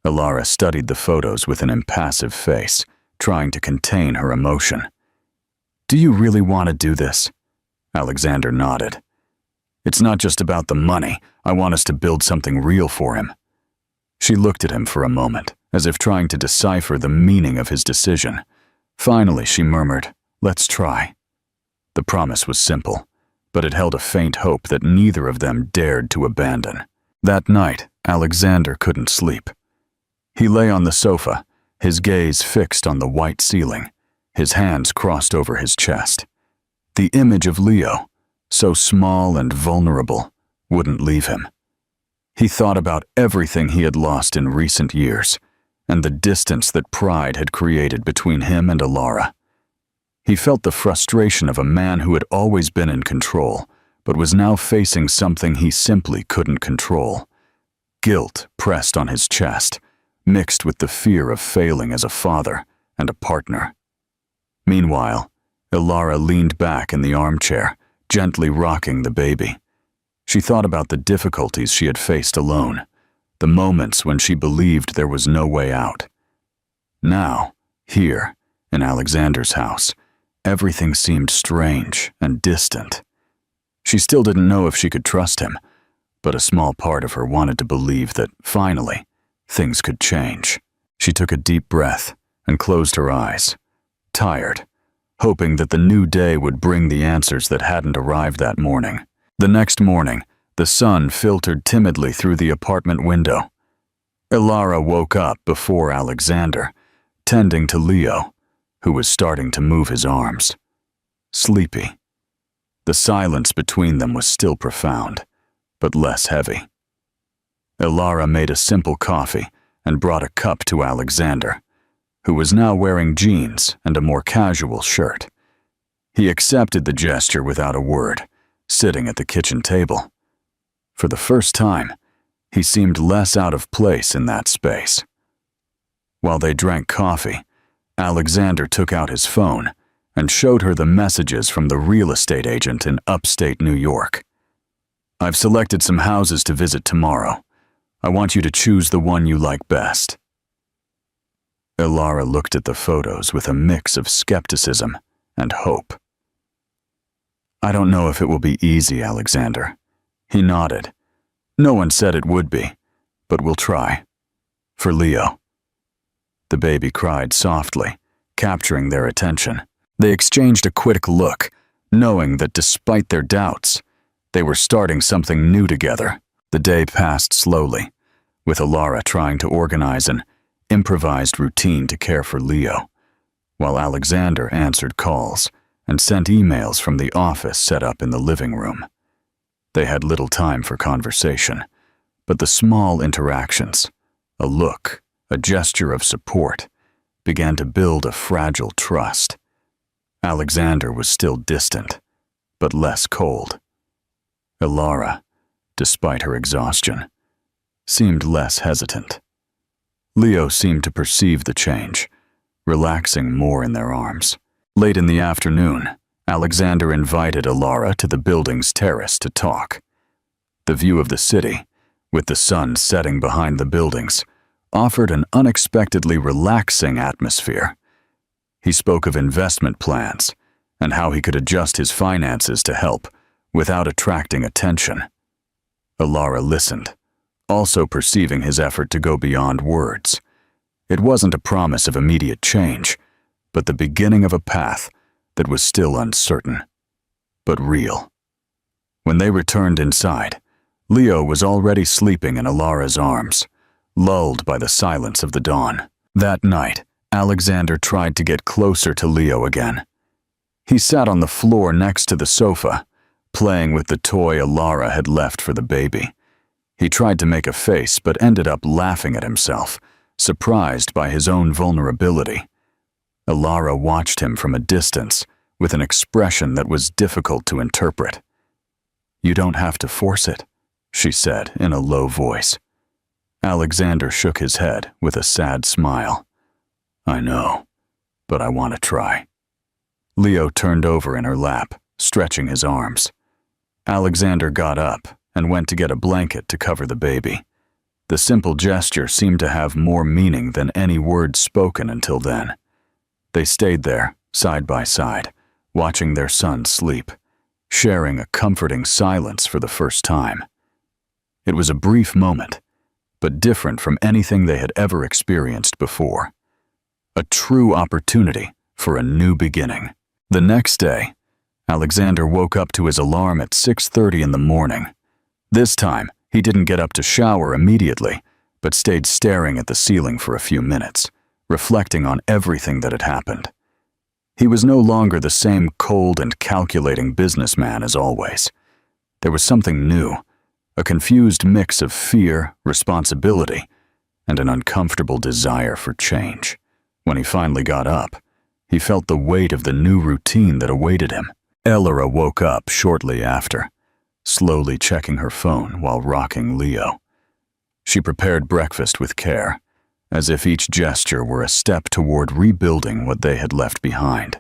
Alara studied the photos with an impassive face, trying to contain her emotion. "Do you really want to do this?" Alexander nodded. "It's not just about the money. I want us to build something real for him." She looked at him for a moment, as if trying to decipher the meaning of his decision. Finally, she murmured, "Let's try." The promise was simple, but it held a faint hope that neither of them dared to abandon. That night, Alexander couldn't sleep. He lay on the sofa, his gaze fixed on the white ceiling, his hands crossed over his chest. The image of Leo, so small and vulnerable, wouldn't leave him. He thought about everything he had lost in recent years, and the distance that pride had created between him and Alara. He felt the frustration of a man who had always been in control, but was now facing something he simply couldn't control. Guilt pressed on his chest, mixed with the fear of failing as a father and a partner. Meanwhile, Alara leaned back in the armchair, gently rocking the baby. She thought about the difficulties she had faced alone, the moments when she believed there was no way out. Now, here, in Alexander's house, everything seemed strange and distant. She still didn't know if she could trust him, but a small part of her wanted to believe that, finally, things could change. She took a deep breath and closed her eyes, tired, hoping that the new day would bring the answers that hadn't arrived that morning. The next morning, the sun filtered timidly through the apartment window. Ilara woke up before Alexander, tending to Leo, who was starting to move his arms. Sleepy. The silence between them was still profound, but less heavy. Ilara made a simple coffee and brought a cup to Alexander, who was now wearing jeans and a more casual shirt. He accepted the gesture without a word, sitting at the kitchen table. For the first time, he seemed less out of place in that space. While they drank coffee, Alexander took out his phone and showed her the messages from the real estate agent in upstate New York. "I've selected some houses to visit tomorrow. I want you to choose the one you like best." Ilara looked at the photos with a mix of skepticism and hope. "I don't know if it will be easy, Alexander." He nodded. "No one said it would be, but we'll try. For Leo." The baby cried softly, capturing their attention. They exchanged a quick look, knowing that despite their doubts, they were starting something new together. The day passed slowly, with Ilara trying to organize an improvised routine to care for Leo, while Alexander answered calls and sent emails from the office set up in the living room. They had little time for conversation, but the small interactions, a look, a gesture of support, began to build a fragile trust. Alexander was still distant, but less cold. Ilara, despite her exhaustion, seemed less hesitant. Leo seemed to perceive the change, relaxing more in their arms. Late in the afternoon, Alexander invited Ilara to the building's terrace to talk. The view of the city, with the sun setting behind the buildings, offered an unexpectedly relaxing atmosphere. He spoke of investment plans and how he could adjust his finances to help without attracting attention. Ilara listened, also perceiving his effort to go beyond words. It wasn't a promise of immediate change, but the beginning of a path that was still uncertain, but real. When they returned inside, Leo was already sleeping in Ilara's arms, lulled by the silence of the dawn. That night, Alexander tried to get closer to Leo again. He sat on the floor next to the sofa, playing with the toy Ilara had left for the baby. He tried to make a face but ended up laughing at himself, surprised by his own vulnerability. Ilara watched him from a distance with an expression that was difficult to interpret. "You don't have to force it," she said in a low voice. Alexander shook his head with a sad smile. "I know, but I want to try." Leo turned over in her lap, stretching his arms. Alexander got up and went to get a blanket to cover the baby. The simple gesture seemed to have more meaning than any words spoken until then. They stayed there, side by side, watching their son sleep, sharing a comforting silence for the first time. It was a brief moment, but different from anything they had ever experienced before. A true opportunity for a new beginning. The next day, Alexander woke up to his alarm at 6:30 in the morning. This time, he didn't get up to shower immediately, but stayed staring at the ceiling for a few minutes, reflecting on everything that had happened. He was no longer the same cold and calculating businessman as always. There was something new, a confused mix of fear, responsibility, and an uncomfortable desire for change. When he finally got up, he felt the weight of the new routine that awaited him. Ilara woke up shortly after, slowly checking her phone while rocking Leo. She prepared breakfast with care, as if each gesture were a step toward rebuilding what they had left behind.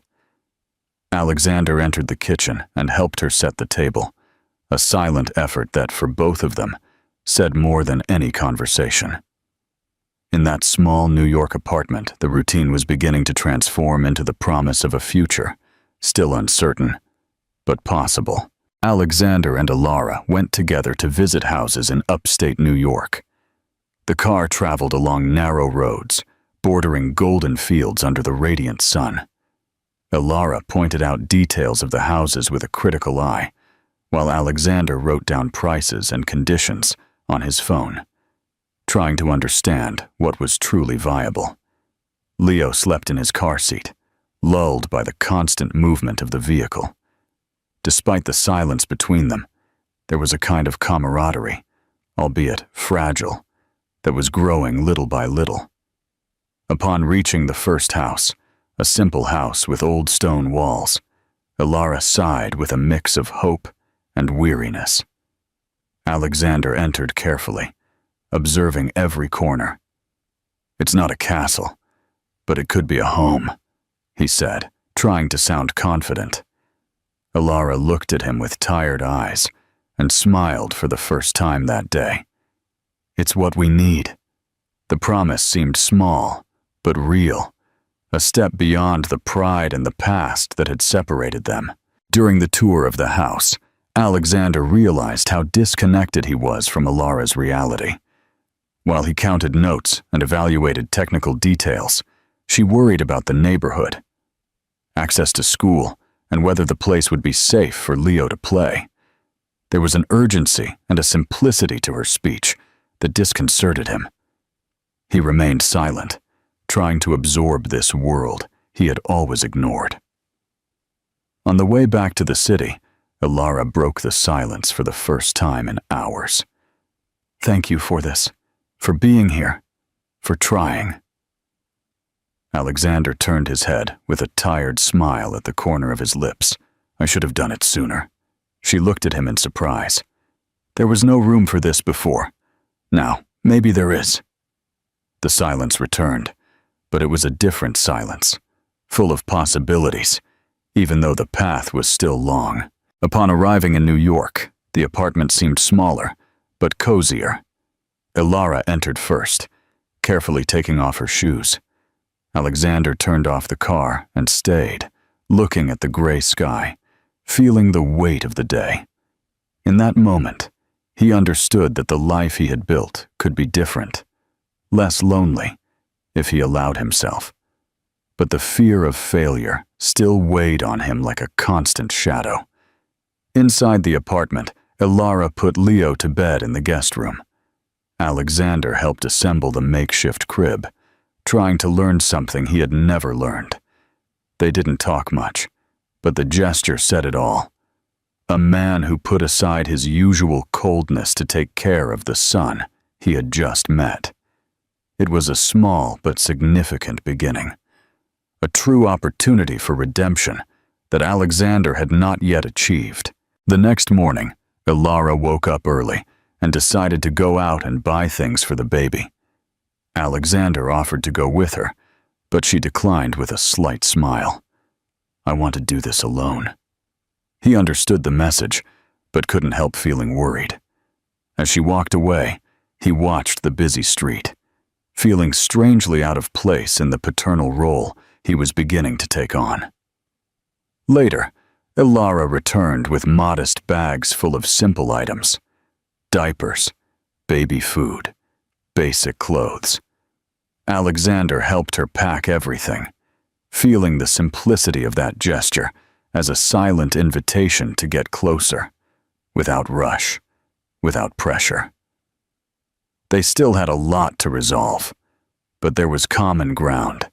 Alexander entered the kitchen and helped her set the table, a silent effort that, for both of them, said more than any conversation. In that small New York apartment, the routine was beginning to transform into the promise of a future, still uncertain, but possible. Alexander and Ilara went together to visit houses in upstate New York. The car traveled along narrow roads, bordering golden fields under the radiant sun. Ilara pointed out details of the houses with a critical eye, while Alexander wrote down prices and conditions on his phone, trying to understand what was truly viable. Leo slept in his car seat, lulled by the constant movement of the vehicle. Despite the silence between them, there was a kind of camaraderie, albeit fragile, that was growing little by little. Upon reaching the first house, a simple house with old stone walls, Ilara sighed with a mix of hope and weariness. Alexander entered carefully, observing every corner. "It's not a castle, but it could be a home," he said, trying to sound confident. Ilara looked at him with tired eyes and smiled for the first time that day. "It's what we need." The promise seemed small, but real, a step beyond the pride and the past that had separated them. During the tour of the house, Alexander realized how disconnected he was from Ilara's reality. While he counted notes and evaluated technical details, she worried about the neighborhood, access to school, and whether the place would be safe for Leo to play. There was an urgency and a simplicity to her speech that disconcerted him. He remained silent, trying to absorb this world he had always ignored. On the way back to the city, Ilara broke the silence for the first time in hours. "Thank you for this, for being here, for trying." Alexander turned his head with a tired smile at the corner of his lips. "I should have done it sooner." She looked at him in surprise. "There was no room for this before. Now, maybe there is." The silence returned, but it was a different silence, full of possibilities, even though the path was still long. Upon arriving in New York, the apartment seemed smaller, but cozier. Ilara entered first, carefully taking off her shoes. Alexander turned off the car and stayed, looking at the gray sky, feeling the weight of the day. In that moment, he understood that the life he had built could be different, less lonely, if he allowed himself. But the fear of failure still weighed on him like a constant shadow. Inside the apartment, Ilara put Leo to bed in the guest room. Alexander helped assemble the makeshift crib, trying to learn something he had never learned. They didn't talk much, but the gesture said it all. A man who put aside his usual coldness to take care of the son he had just met. It was a small but significant beginning, a true opportunity for redemption that Alexander had not yet achieved. The next morning, Ilara woke up early and decided to go out and buy things for the baby. Alexander offered to go with her, but she declined with a slight smile. "I want to do this alone." He understood the message, but couldn't help feeling worried. As she walked away, he watched the busy street, feeling strangely out of place in the paternal role he was beginning to take on. Later, Ilara returned with modest bags full of simple items: diapers, baby food, basic clothes. Alexander helped her pack everything, feeling the simplicity of that gesture as a silent invitation to get closer, without rush, without pressure. They still had a lot to resolve, but there was common ground,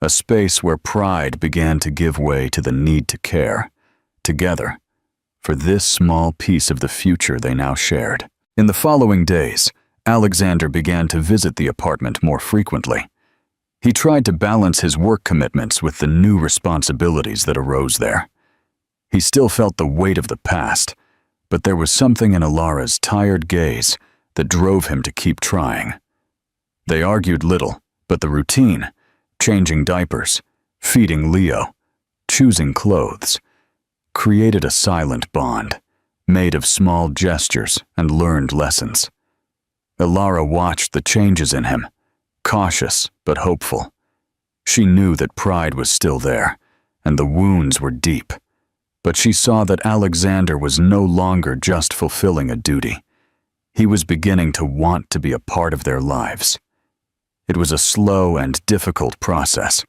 a space where pride began to give way to the need to care, together, for this small piece of the future they now shared. In the following days, Alexander began to visit the apartment more frequently. He tried to balance his work commitments with the new responsibilities that arose there. He still felt the weight of the past, but there was something in Ilara's tired gaze that drove him to keep trying. They argued little, but the routine, changing diapers, feeding Leo, choosing clothes, created a silent bond, made of small gestures and learned lessons. Ilara watched the changes in him, cautious but hopeful. She knew that pride was still there, and the wounds were deep, but she saw that Alexander was no longer just fulfilling a duty. He was beginning to want to be a part of their lives. It was a slow and difficult process,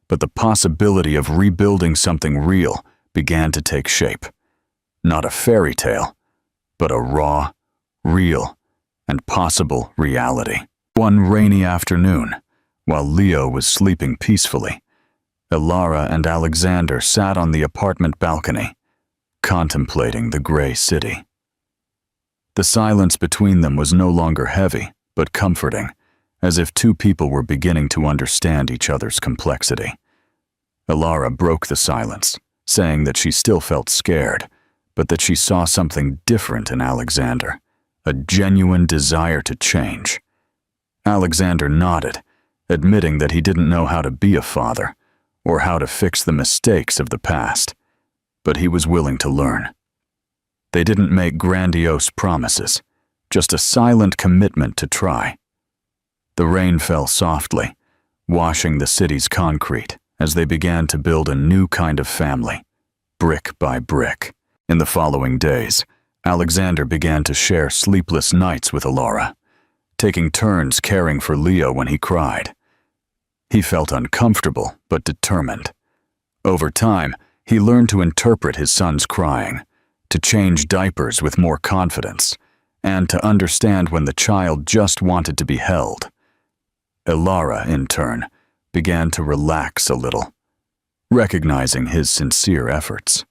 but the possibility of rebuilding something real began to take shape. Not a fairy tale, but a raw, real, and possible reality. One rainy afternoon, while Leo was sleeping peacefully, Ilara and Alexander sat on the apartment balcony, contemplating the gray city. The silence between them was no longer heavy, but comforting, as if two people were beginning to understand each other's complexity. Ilara broke the silence, saying that she still felt scared, but that she saw something different in Alexander, a genuine desire to change. Alexander nodded, admitting that he didn't know how to be a father, or how to fix the mistakes of the past, but he was willing to learn. They didn't make grandiose promises, just a silent commitment to try. The rain fell softly, washing the city's concrete as they began to build a new kind of family, brick by brick. In the following days, Alexander began to share sleepless nights with Ilara, taking turns caring for Leo when he cried. He felt uncomfortable but determined. Over time, he learned to interpret his son's crying, to change diapers with more confidence, and to understand when the child just wanted to be held. Ilara, in turn, began to relax a little, recognizing his sincere efforts.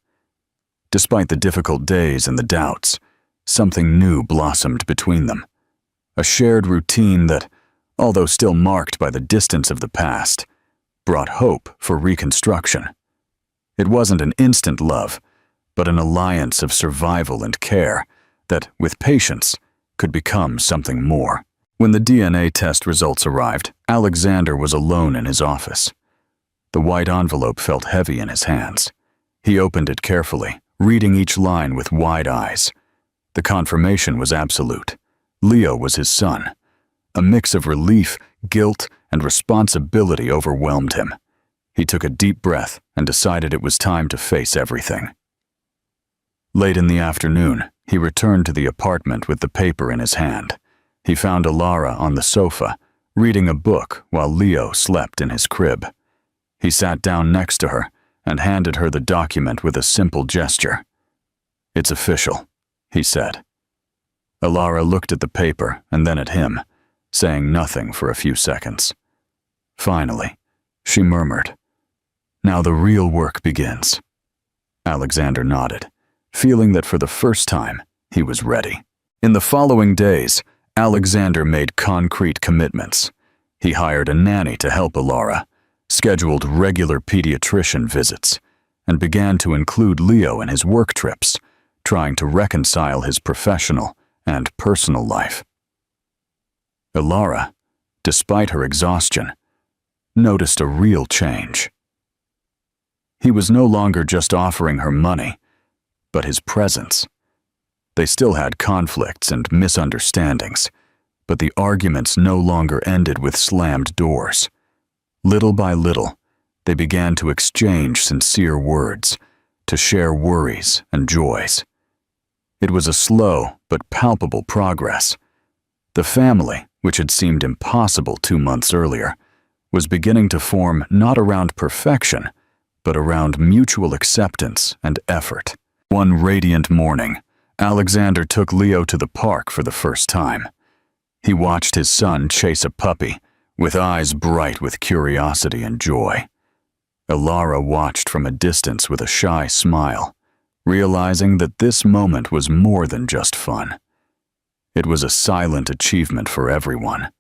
Despite the difficult days and the doubts, something new blossomed between them, a shared routine that, although still marked by the distance of the past, brought hope for reconstruction. It wasn't an instant love, but an alliance of survival and care that, with patience, could become something more. When the DNA test results arrived, Alexander was alone in his office. The white envelope felt heavy in his hands. He opened it carefully, reading each line with wide eyes. The confirmation was absolute. Leo was his son. A mix of relief, guilt, and responsibility overwhelmed him. He took a deep breath and decided it was time to face everything. Late in the afternoon, he returned to the apartment with the paper in his hand. He found Ilara on the sofa, reading a book while Leo slept in his crib. He sat down next to her and handed her the document with a simple gesture. "It's official," he said. Ilara looked at the paper and then at him, saying nothing for a few seconds. Finally, she murmured, "Now the real work begins." Alexander nodded, feeling that for the first time, he was ready. In the following days, Alexander made concrete commitments. He hired a nanny to help Ilara, scheduled regular pediatrician visits, and began to include Leo in his work trips, trying to reconcile his professional and personal life. Ilara, despite her exhaustion, noticed a real change. He was no longer just offering her money, but his presence. They still had conflicts and misunderstandings, but the arguments no longer ended with slammed doors. Little by little, they began to exchange sincere words, to share worries and joys. It was a slow but palpable progress. The family, which had seemed impossible 2 months earlier, was beginning to form not around perfection, but around mutual acceptance and effort. One radiant morning, Alexander took Leo to the park for the first time. He watched his son chase a puppy, with eyes bright with curiosity and joy. Ilara watched from a distance with a shy smile, realizing that this moment was more than just fun. It was a silent achievement for everyone.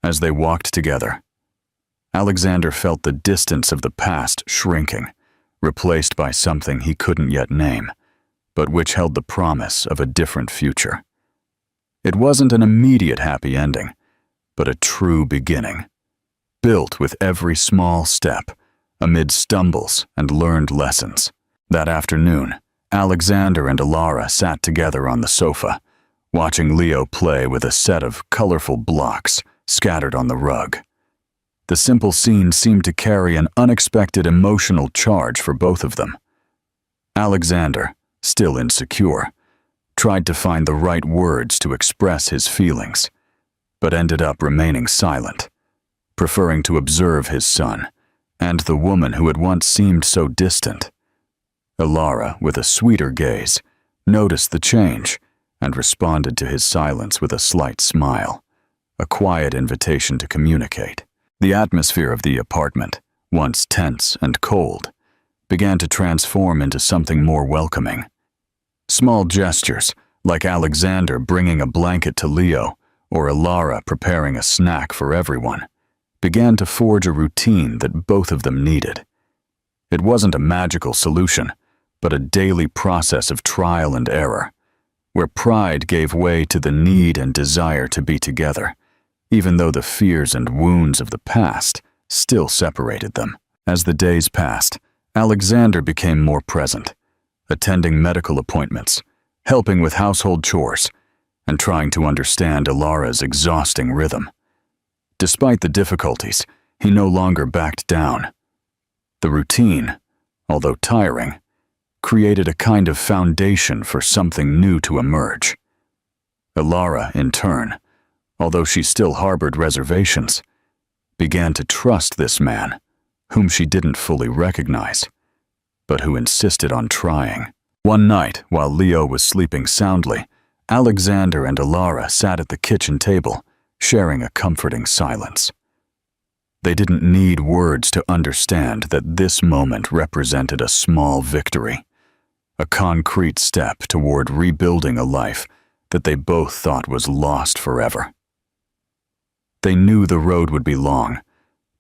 As they walked together, Alexander felt the distance of the past shrinking, replaced by something he couldn't yet name, but which held the promise of a different future. It wasn't an immediate happy ending, but a true beginning, built with every small step, amid stumbles and learned lessons. That afternoon, Alexander and Ilara sat together on the sofa, watching Leo play with a set of colorful blocks scattered on the rug. The simple scene seemed to carry an unexpected emotional charge for both of them. Alexander, still insecure, tried to find the right words to express his feelings, but ended up remaining silent, preferring to observe his son and the woman who had once seemed so distant. Ilara, with a sweeter gaze, noticed the change and responded to his silence with a slight smile, a quiet invitation to communicate. The atmosphere of the apartment, once tense and cold, began to transform into something more welcoming. Small gestures, like Alexander bringing a blanket to Leo or Ilara preparing a snack for everyone, began to forge a routine that both of them needed. It wasn't a magical solution, but a daily process of trial and error, where pride gave way to the need and desire to be together, even though the fears and wounds of the past still separated them. As the days passed, Alexander became more present, attending medical appointments, helping with household chores, and trying to understand Ilara's exhausting rhythm. Despite the difficulties, he no longer backed down. The routine, although tiring, created a kind of foundation for something new to emerge. Ilara, in turn, although she still harbored reservations, began to trust this man, whom she didn't fully recognize, but who insisted on trying. One night, while Leo was sleeping soundly, Alexander and Ilara sat at the kitchen table, sharing a comforting silence. They didn't need words to understand that this moment represented a small victory, a concrete step toward rebuilding a life that they both thought was lost forever. They knew the road would be long,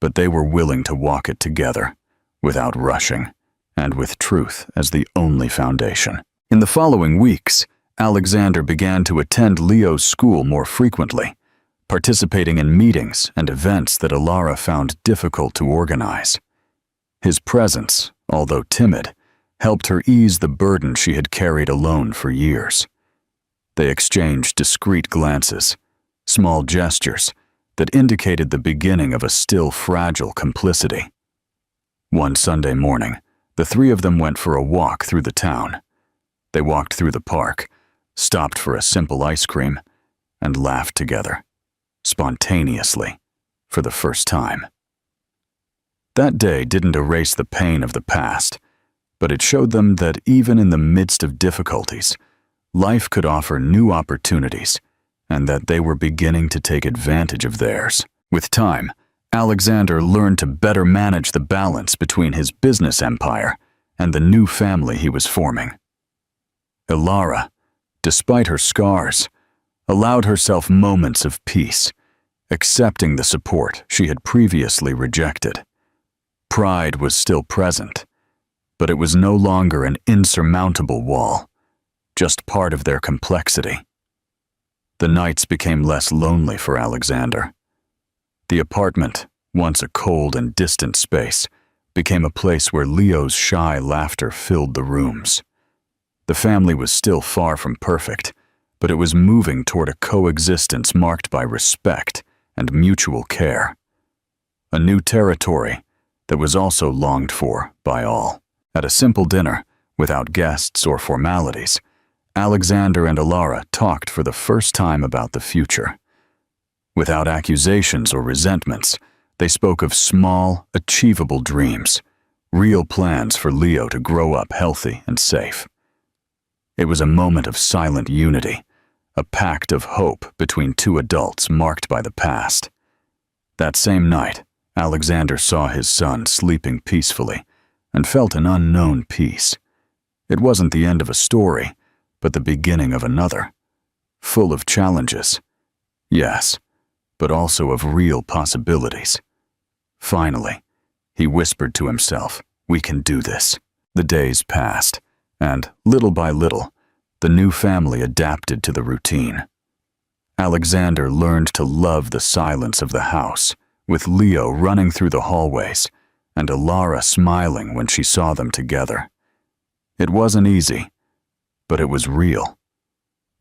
but they were willing to walk it together, without rushing, and with truth as the only foundation. In the following weeks, Alexander began to attend Leo's school more frequently, participating in meetings and events that Ilara found difficult to organize. His presence, although timid, helped her ease the burden she had carried alone for years. They exchanged discreet glances, small gestures that indicated the beginning of a still fragile complicity. One Sunday morning, the three of them went for a walk through the town. They walked through the park, stopped for a simple ice cream, and laughed together, spontaneously, for the first time. That day didn't erase the pain of the past, but it showed them that even in the midst of difficulties, life could offer new opportunities, and that they were beginning to take advantage of theirs. With time, Alexander learned to better manage the balance between his business empire and the new family he was forming. Ilara, despite her scars, allowed herself moments of peace, accepting the support she had previously rejected. Pride was still present, but it was no longer an insurmountable wall, just part of their complexity. The nights became less lonely for Alexander. The apartment, once a cold and distant space, became a place where Leo's shy laughter filled the rooms. The family was still far from perfect, but it was moving toward a coexistence marked by respect and mutual care. A new territory that was also longed for by all. At a simple dinner, without guests or formalities, Alexander and Ilara talked for the first time about the future. Without accusations or resentments, they spoke of small, achievable dreams, real plans for Leo to grow up healthy and safe. It was a moment of silent unity, a pact of hope between two adults marked by the past. That same night, Alexander saw his son sleeping peacefully and felt an unknown peace. It wasn't the end of a story, but the beginning of another, full of challenges. Yes, but also of real possibilities. Finally, he whispered to himself, "We can do this." The days passed, and, little by little, the new family adapted to the routine. Alexander learned to love the silence of the house, with Leo running through the hallways, and Ilara smiling when she saw them together. It wasn't easy, but it was real.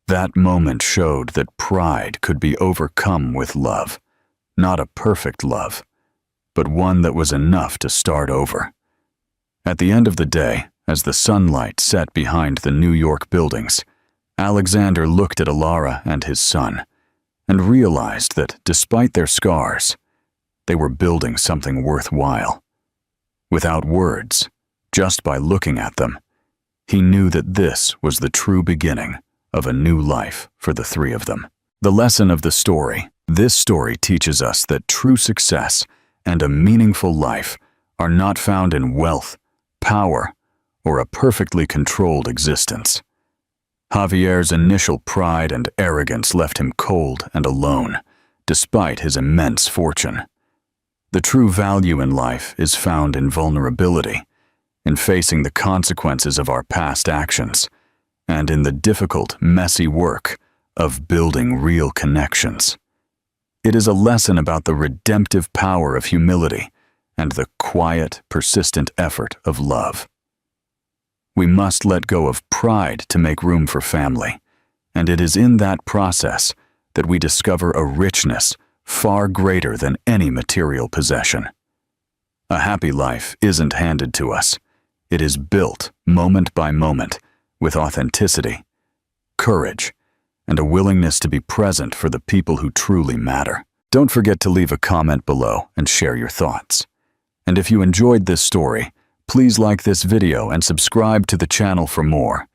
That moment showed that pride could be overcome with love, not a perfect love, but one that was enough to start over. At the end of the day, as the sunlight set behind the New York buildings, Alexander looked at Ilara and his son, and realized that despite their scars, they were building something worthwhile. Without words, just by looking at them, he knew that this was the true beginning of a new life for the three of them. The lesson of the story: this story teaches us that true success and a meaningful life are not found in wealth, power, or a perfectly controlled existence. Javier's initial pride and arrogance left him cold and alone, despite his immense fortune. The true value in life is found in vulnerability, in facing the consequences of our past actions, and in the difficult, messy work of building real connections. It is a lesson about the redemptive power of humility and the quiet, persistent effort of love. We must let go of pride to make room for family, and it is in that process that we discover a richness far greater than any material possession. A happy life isn't handed to us. It is built moment by moment with authenticity, courage, and a willingness to be present for the people who truly matter. Don't forget to leave a comment below and share your thoughts. And if you enjoyed this story, please like this video and subscribe to the channel for more.